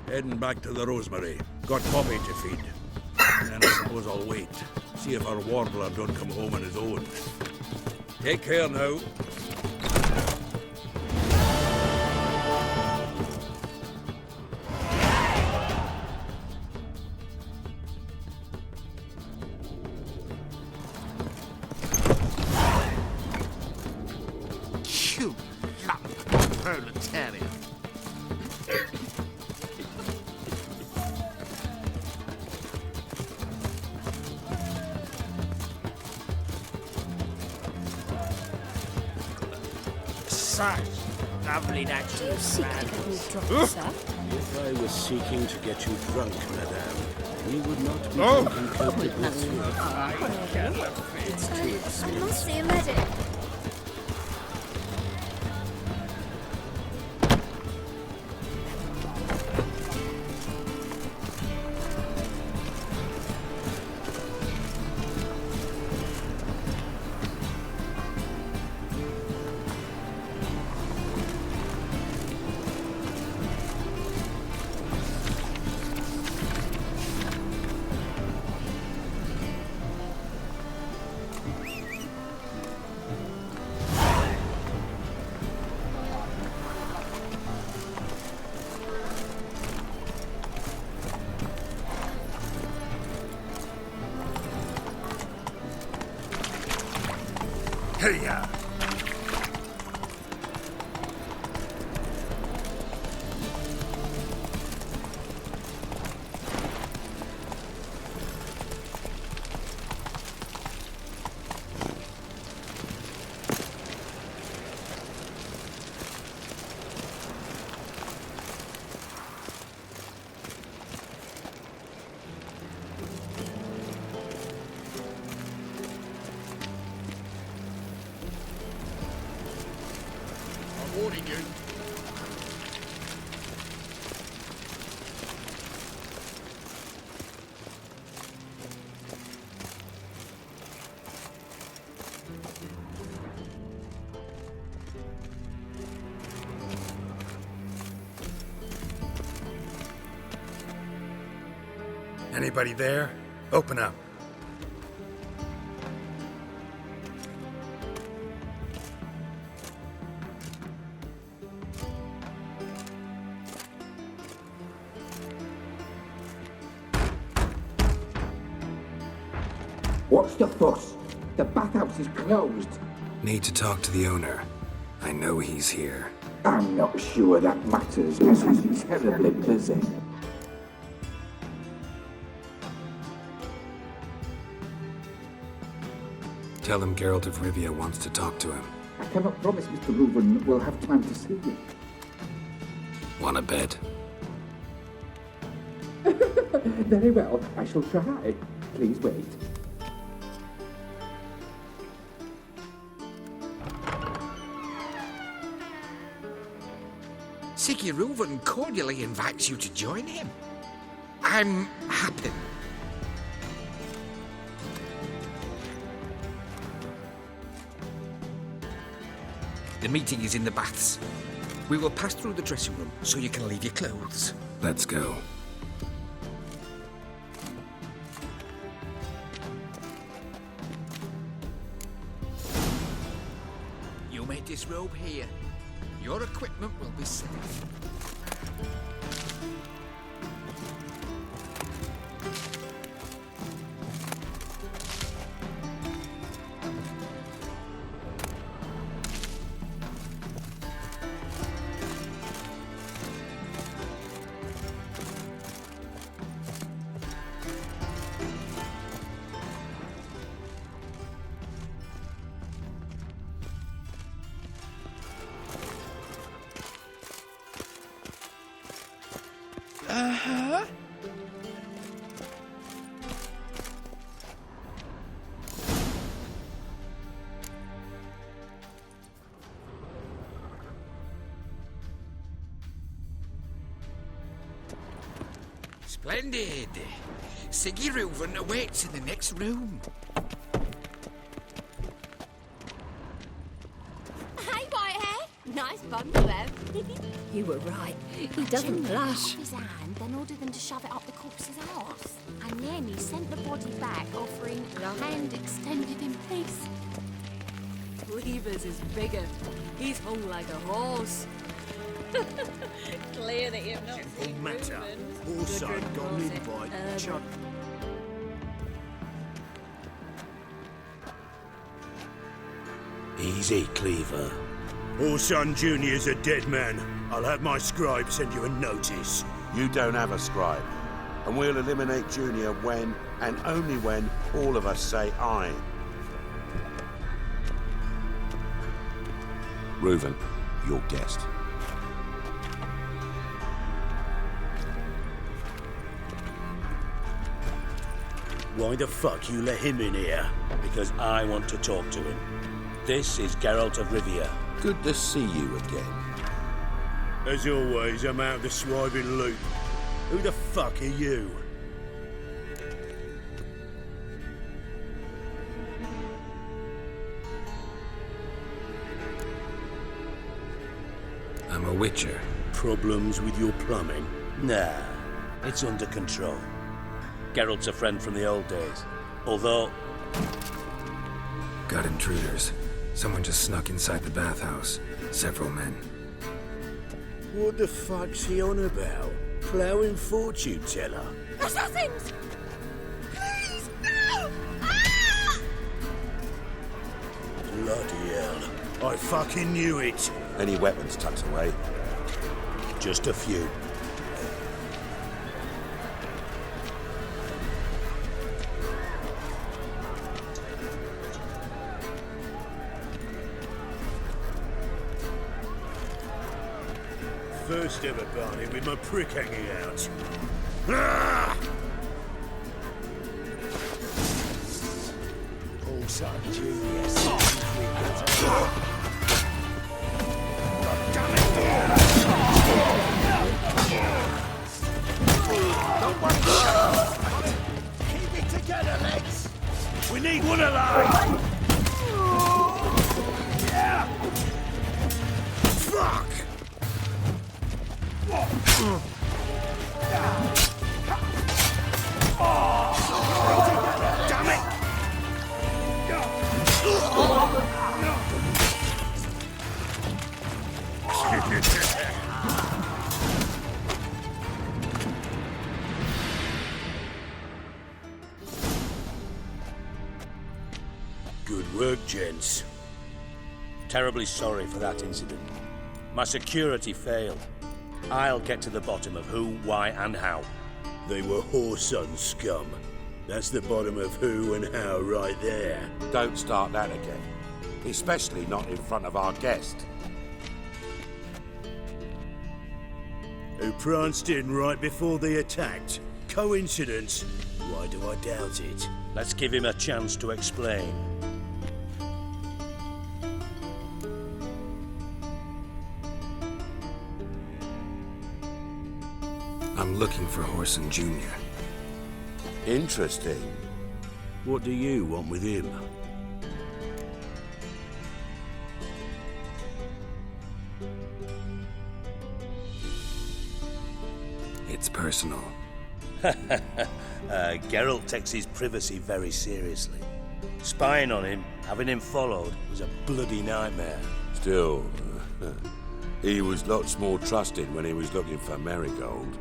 Heading back to the Rosemary. Got Poppy to feed. And then I suppose I'll wait. See if our warbler don't come home on his own. Take care now. proletariat. Such lovely natural surroundings. If I was seeking to get you drunk, madame, we would not be drinking coated with sweet. It's too I expensive. must see a medic. Hey-ya! Warning you. Anybody there? Open up. What's the fuss? The bathhouse is closed. Need to talk to the owner. I know he's here. I'm not sure that matters, as he's terribly busy. Tell him Geralt of Rivia wants to talk to him. I cannot promise Mr. Reuven will have time to see you. Want a bet? Very well, I shall try. Please wait. Siggy Reuven cordially invites you to join him. I'm happy. The meeting is in the baths. We will pass through the dressing room so you can leave your clothes. Let's go. You may disrobe here. Your equipment will be safe. Uh-huh. Splendid. Siggy Reuven awaits in the next room. Hey, Whitehair. Nice bun for them. You were right. He doesn't Jimmy blush. cut off his hand, then ordered them to shove it up the corpse's arse. And then he sent the body back, offering a hand extended in peace. Cleaver's is bigger. He's hung like a horse. Clear that you've not seen matter. Reuben. Also Gudrun got an calls it invite. urban. Chuck. Easy, Cleaver. Orson Jr.'s a dead man. I'll have my scribe send you a notice. You don't have a scribe. And we'll eliminate Junior when, and only when, all of us say aye. Reuven, your guest. Why the fuck you let him in here? Because I want to talk to him. This is Geralt of Rivia. Good to see you again. As always, I'm out of the swiving loop. Who the fuck are you? I'm a witcher. Problems with your plumbing? Nah, it's under control. Geralt's a friend from the old days. Although... Got intruders. Someone just snuck inside the bathhouse. Several men. What the fuck's he on about? Ploughing fortune teller? Assassins! Please, no! Ah! Bloody hell. I fucking knew it. Any weapons tucked away? Just a few. First ever party with my prick hanging out. Ah! Also, genius. Keep it together, legs! We need one alive! Fuck! Damn it! Good work, gents. Terribly sorry for that incident. My security failed. I'll get to the bottom of who, why, and how. They were Whoreson scum. That's the bottom of who and how right there. Don't start that again. Especially not in front of our guest. Who pranced in right before they attacked. Coincidence? Why do I doubt it? Let's give him a chance to explain. I'm looking for Whoreson Jr. Interesting. What do you want with him? It's personal. Geralt takes his privacy very seriously. Spying on him, having him followed, was a bloody nightmare. Still, he was lots more trusted when he was looking for Marigold.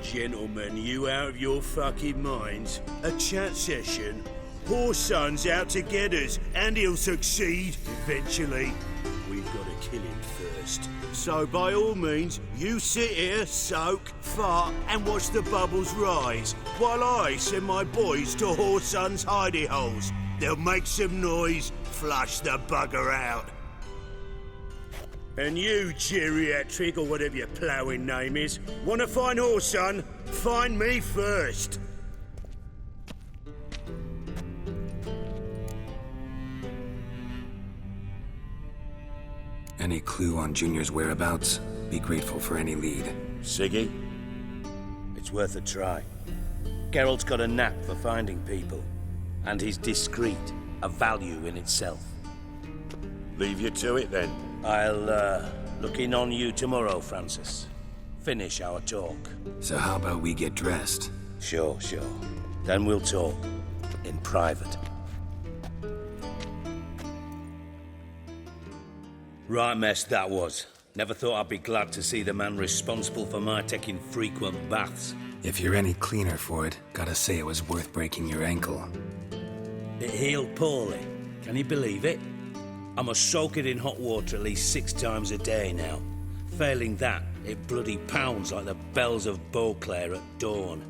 Gentlemen, you out of your fucking minds? A chat session? Whoreson's out to get us, and he'll succeed eventually. We've got to kill him first. So by all means, you sit here, soak, fart, and watch the bubbles rise, while I send my boys to Whoreson's hidey holes. They'll make some noise, flush the bugger out. And you, geriatric, or whatever your ploughing name is, want to find Whoreson? Find me first. Any clue on Junior's whereabouts? Be grateful for any lead. Siggy? It's worth a try. Geralt's got a knack for finding people. And he's discreet, a value in itself. Leave you to it, then. I'll, look in on you tomorrow, Francis. Finish our talk. So how about we get dressed? Sure. Then we'll talk. In private. Right mess that was. Never thought I'd be glad to see the man responsible for my taking frequent baths. If you're any cleaner for it, gotta say it was worth breaking your ankle. It healed poorly. Can you believe it? I must soak it in hot water at least 6 times a day now. Failing that, it bloody pounds like the bells of Beauclair at dawn.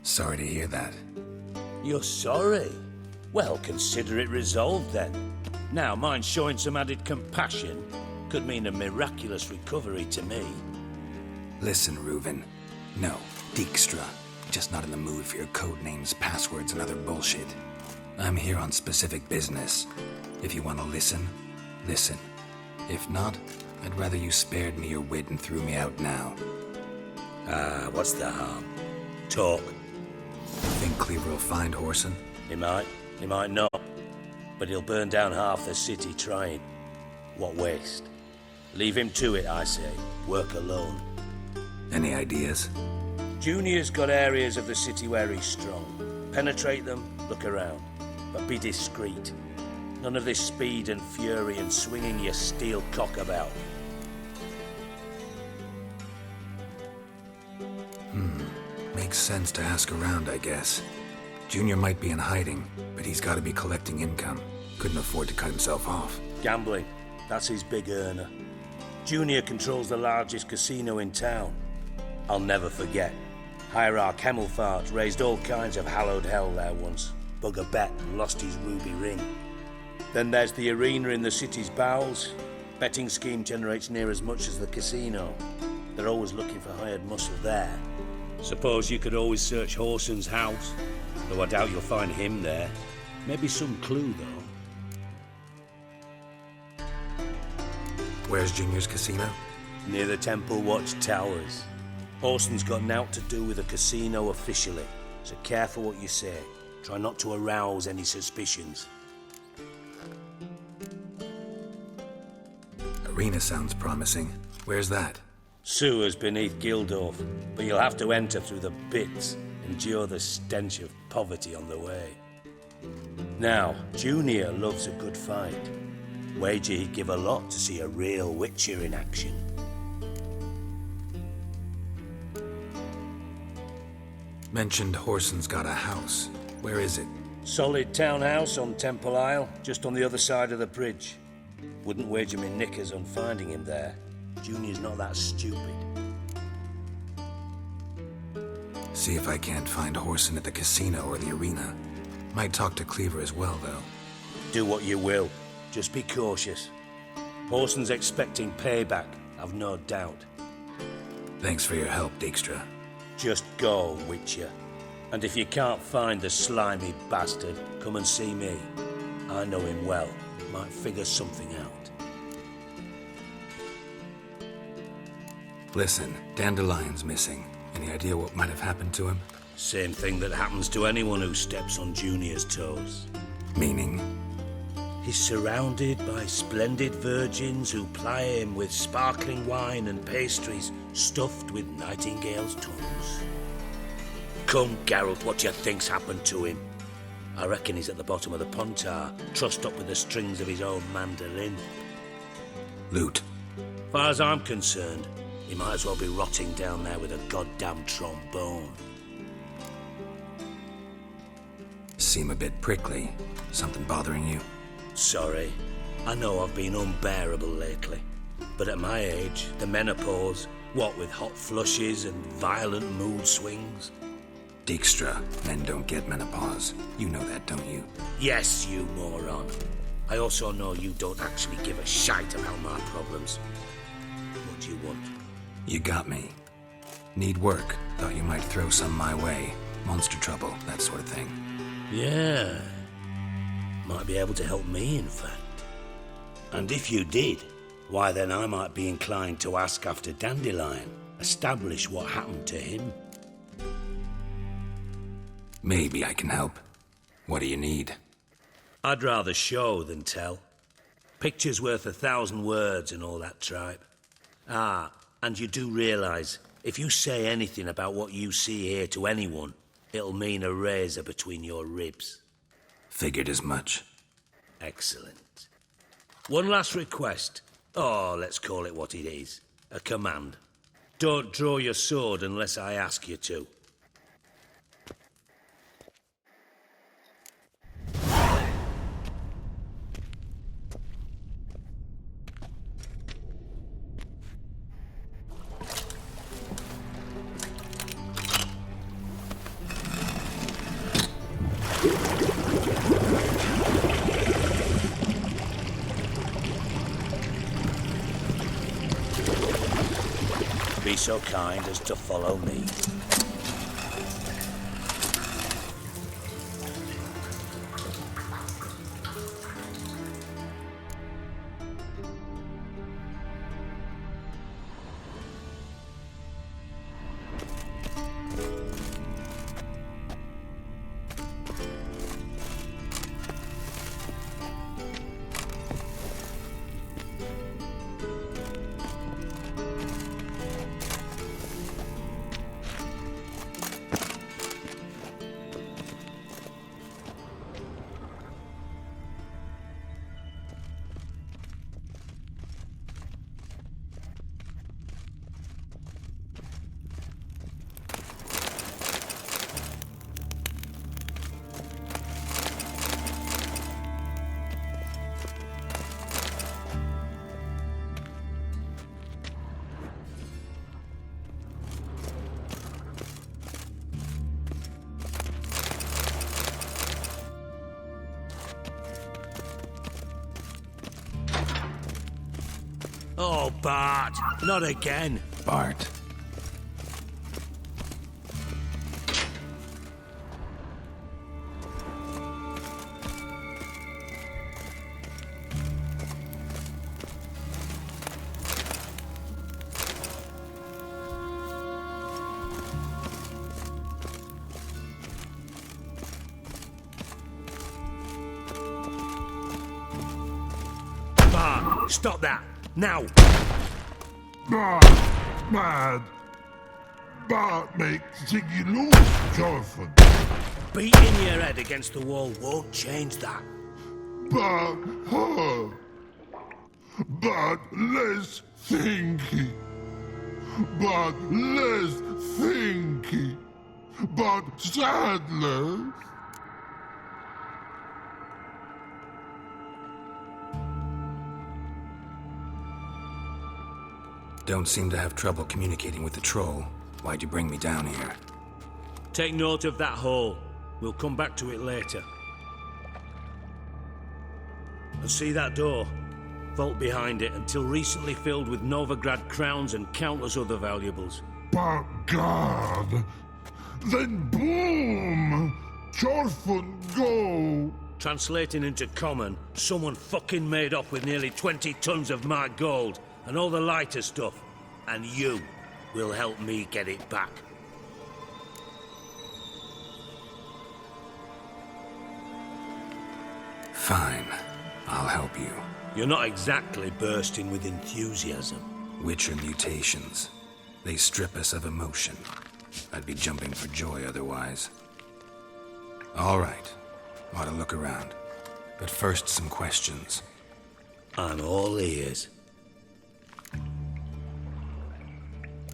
Sorry to hear that. You're sorry? Well, consider it resolved then. Now, mind showing some added compassion could mean a miraculous recovery to me. Listen, Reuven. No, Dijkstra. Just not in the mood for your code names, passwords, and other bullshit. I'm here on specific business. If you want to listen, listen. If not, I'd rather you spared me your wit and threw me out now. What's the harm? Talk. Think Cleaver will find Whoreson? He might not. But he'll burn down half the city trying. What waste? Leave him to it, I say. Work alone. Any ideas? Junior's got areas of the city where he's strong. Penetrate them, look around. But be discreet. None of this speed and fury and swinging your steel cock about. Makes sense to ask around, I guess. Junior might be in hiding, but he's got to be collecting income. Couldn't afford to cut himself off. Gambling. That's his big earner. Junior controls the largest casino in town. I'll never forget. Hierarch Hemmelfart raised all kinds of hallowed hell there once. Bugger bet and lost his ruby ring. Then there's the arena in the city's bowels. Betting scheme generates near as much as the casino. They're always looking for hired muscle there. Suppose you could always search Whoreson's house, though I doubt you'll find him there. Maybe some clue, though. Where's Junior's casino? Near the Temple Watch Towers. Whoreson's got naught to do with the casino officially, so careful what you say. Try not to arouse any suspicions. Arena sounds promising. Where's that? Sewers beneath Gildorf, but you'll have to enter through the pits, endure the stench of poverty on the way. Now, Junior loves a good fight. Wager he'd give a lot to see a real Witcher in action. Mentioned Whoreson's got a house. Where is it? Solid townhouse on Temple Isle, just on the other side of the bridge. Wouldn't wager me knickers on finding him there. Junior's not that stupid. See if I can't find Whoreson at the casino or the arena. Might talk to Cleaver as well, though. Do what you will. Just be cautious. Whoreson's expecting payback, I've no doubt. Thanks for your help, Dijkstra. Just go, Witcher. And if you can't find the slimy bastard, come and see me. I know him well. Might figure something out. Listen, Dandelion's missing. Any idea what might have happened to him? Same thing that happens to anyone who steps on Junior's toes. Meaning? He's surrounded by splendid virgins who ply him with sparkling wine and pastries stuffed with nightingales' tongues. Come, Geralt, what do you think's happened to him? I reckon he's at the bottom of the Pontar, trussed up with the strings of his own mandolin. Loot. Far as I'm concerned, he might as well be rotting down there with a goddamn trombone. Seem a bit prickly. Something bothering you? Sorry. I know I've been unbearable lately. But at my age, the menopause, what with hot flushes and violent mood swings. Dijkstra, men don't get menopause. You know that, don't you? Yes, you moron. I also know you don't actually give a shite about my problems. What do you want? You got me. Need work. Thought you might throw some my way. Monster trouble, that sort of thing. Yeah. Might be able to help me, in fact. And if you did, why then I might be inclined to ask after Dandelion. Establish what happened to him. Maybe I can help. What do you need? I'd rather show than tell. Picture's worth 1,000 words and all that tripe. Ah, and you do realise, if you say anything about what you see here to anyone, it'll mean a razor between your ribs. Figured as much. Excellent. One last request. Oh, let's call it what it is. A command. Don't draw your sword unless I ask you to. Be so kind as to follow me. Oh, Bart, not again. Bart. Bart, stop that. Now! Bart, mad. Bart makes Ziggy lose, Jonathan. Beating your head against the wall won't change that. Bart, huh? Bart, less thinky. Bart, less thinky. Bart, sadler. Don't seem to have trouble communicating with the troll. Why'd you bring me down here? Take note of that hole. We'll come back to it later. And see that door? Vault behind it, until recently filled with Novigrad crowns and countless other valuables. But God! Then boom! Chorfun go! Translating into common, someone fucking made off with nearly 20 tons of my gold and all the lighter stuff. And you will help me get it back. Fine. I'll help you. You're not exactly bursting with enthusiasm. Witcher mutations. They strip us of emotion. I'd be jumping for joy otherwise. All right. Ought to look around. But first, some questions. I'm all ears.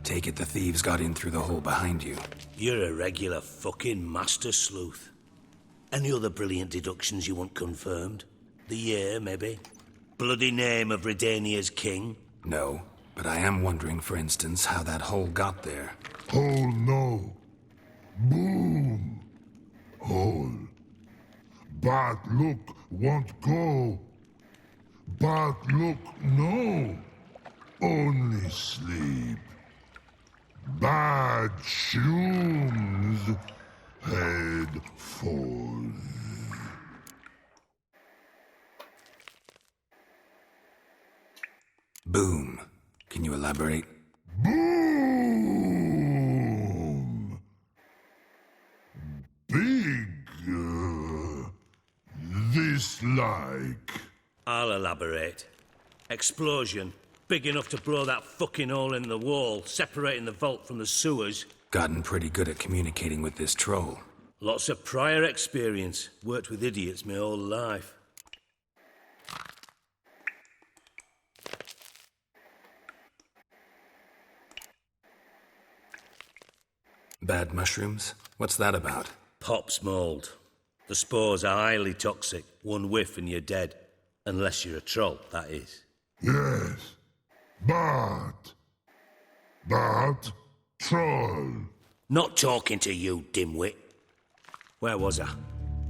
Take it the thieves got in through the hole behind you. You're a regular fucking master sleuth. Any other brilliant deductions you want confirmed? The year, maybe? Bloody name of Redania's king? No, but I am wondering, for instance, how that hole got there. Hole no. Boom. Hole. But look, won't go. But look, no. Only sleep. Bad shoes. Head falls. Boom. Can you elaborate? Boom! Big. This like. I'll elaborate. Explosion. Big enough to blow that fucking hole in the wall, separating the vault from the sewers. Gotten pretty good at communicating with this troll. Lots of prior experience. Worked with idiots my whole life. Bad mushrooms? What's that about? Pops mold. The spores are highly toxic. One whiff and you're dead. Unless you're a troll, that is. Yes. But troll. Not talking to you, dimwit. Where was I?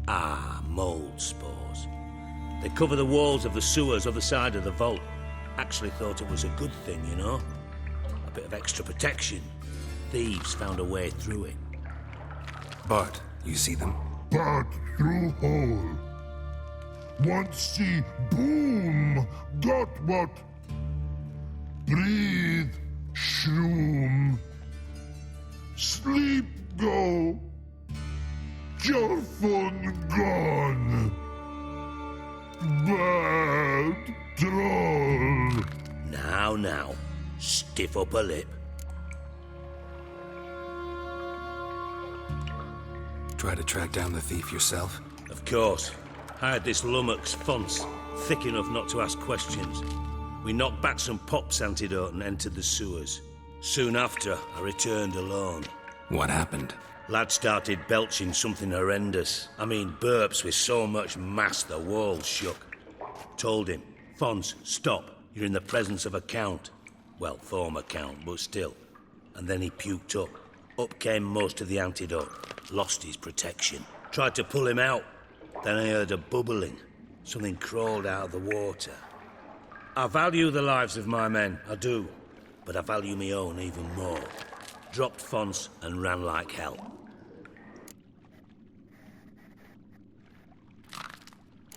Ah, mold spores. They cover the walls of the sewers other side of the vault. Actually thought it was a good thing, you know? A bit of extra protection. Thieves found a way through it. Bart, you see them? But through hole. Once see boom, got what? Breathe, shroom. Sleep go. Your fun gone. Bad troll. Now, stiff upper lip. Try to track down the thief yourself? Of course. Hired this lummox, Fonce, thick enough not to ask questions. We knocked back some Pop's antidote and entered the sewers. Soon after, I returned alone. What happened? Lad started belching something horrendous. I mean, burps with so much mass the walls shook. Told him, Fonce, stop. You're in the presence of a count. Well, former count, but still. And then he puked up. Up came most of the antidote. Lost his protection. Tried to pull him out. Then I heard a bubbling. Something crawled out of the water. I value the lives of my men, I do. But I value my own even more. Dropped Fonce and ran like hell.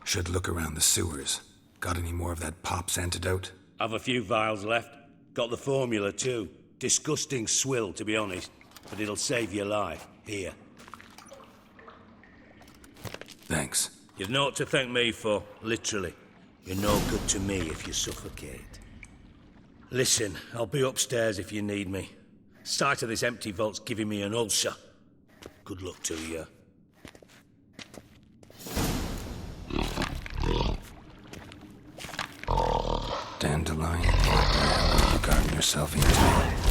Should look around the sewers. Got any more of that Pop's antidote? I've a few vials left. Got the formula too. Disgusting swill, to be honest. But it'll save your life. Here. Thanks. You've naught to thank me for, literally. You're no good to me if you suffocate. Listen, I'll be upstairs if you need me. Sight of this empty vault's giving me an ulcer. Good luck to you. Dandelion, what the hell have you gotten yourself into?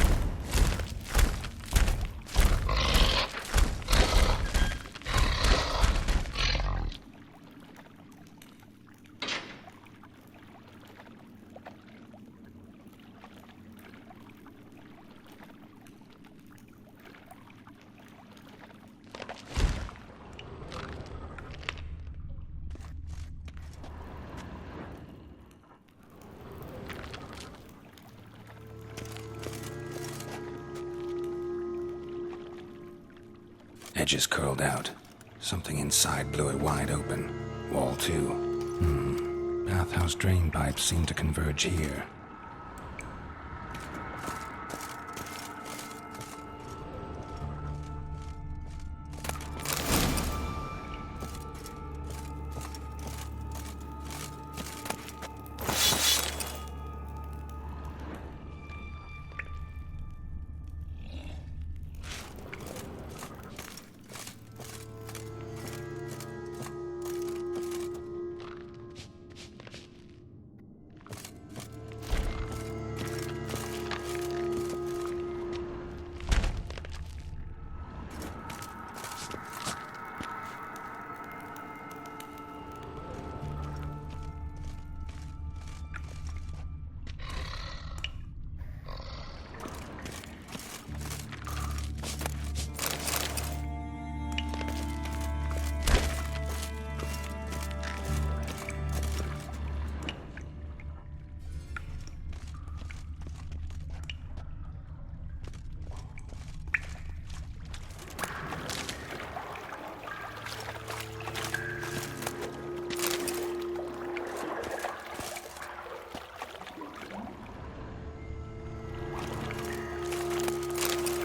Edges curled out. Something inside blew it wide open. Wall too. Bathhouse drain pipes seem to converge here.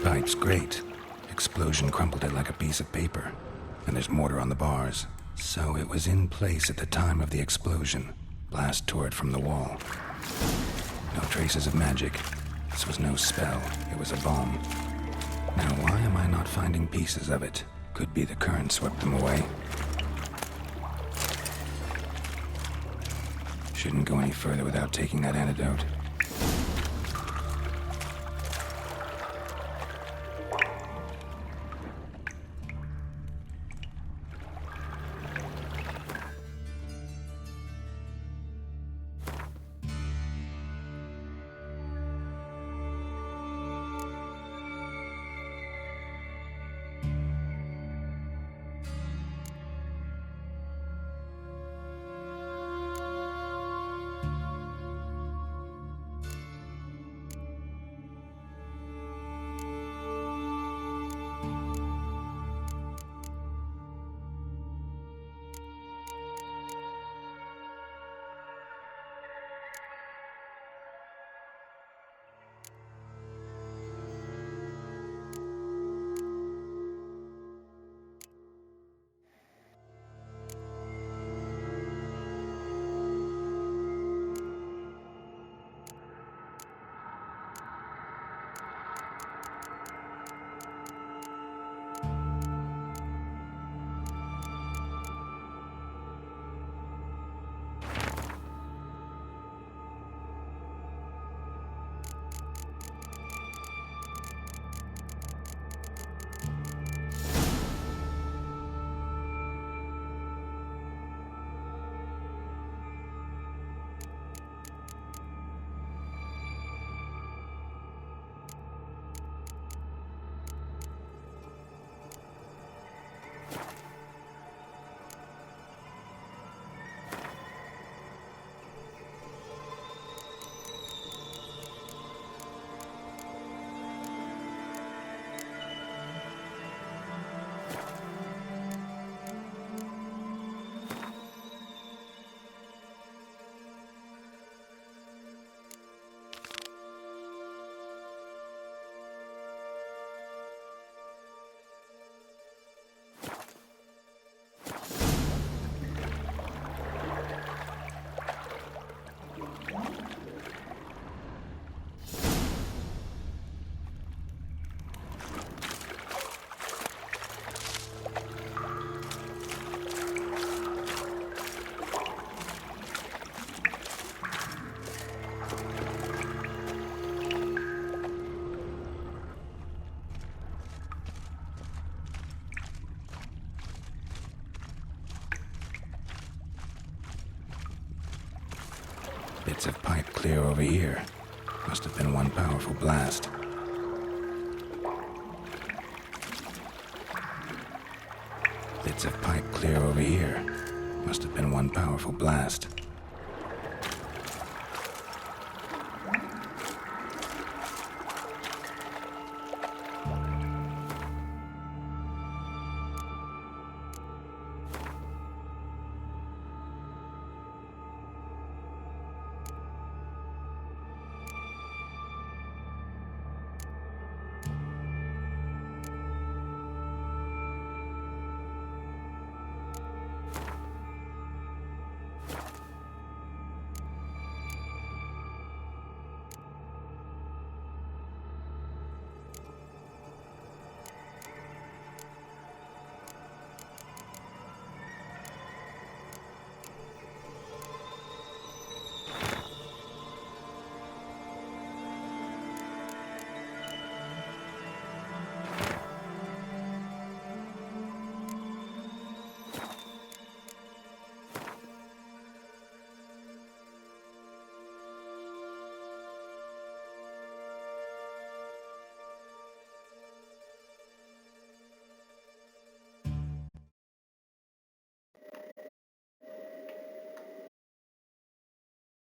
Pipe's great. Explosion crumpled it like a piece of paper. And there's mortar on the bars. So it was in place at the time of the explosion. Blast tore it from the wall. No traces of magic. This was no spell. It was a bomb. Now why am I not finding pieces of it? Could be the current swept them away. Shouldn't go any further without taking that antidote. Bits of pipe clear over here. Must have been one powerful blast. Bits of pipe clear over here. Must have been one powerful blast.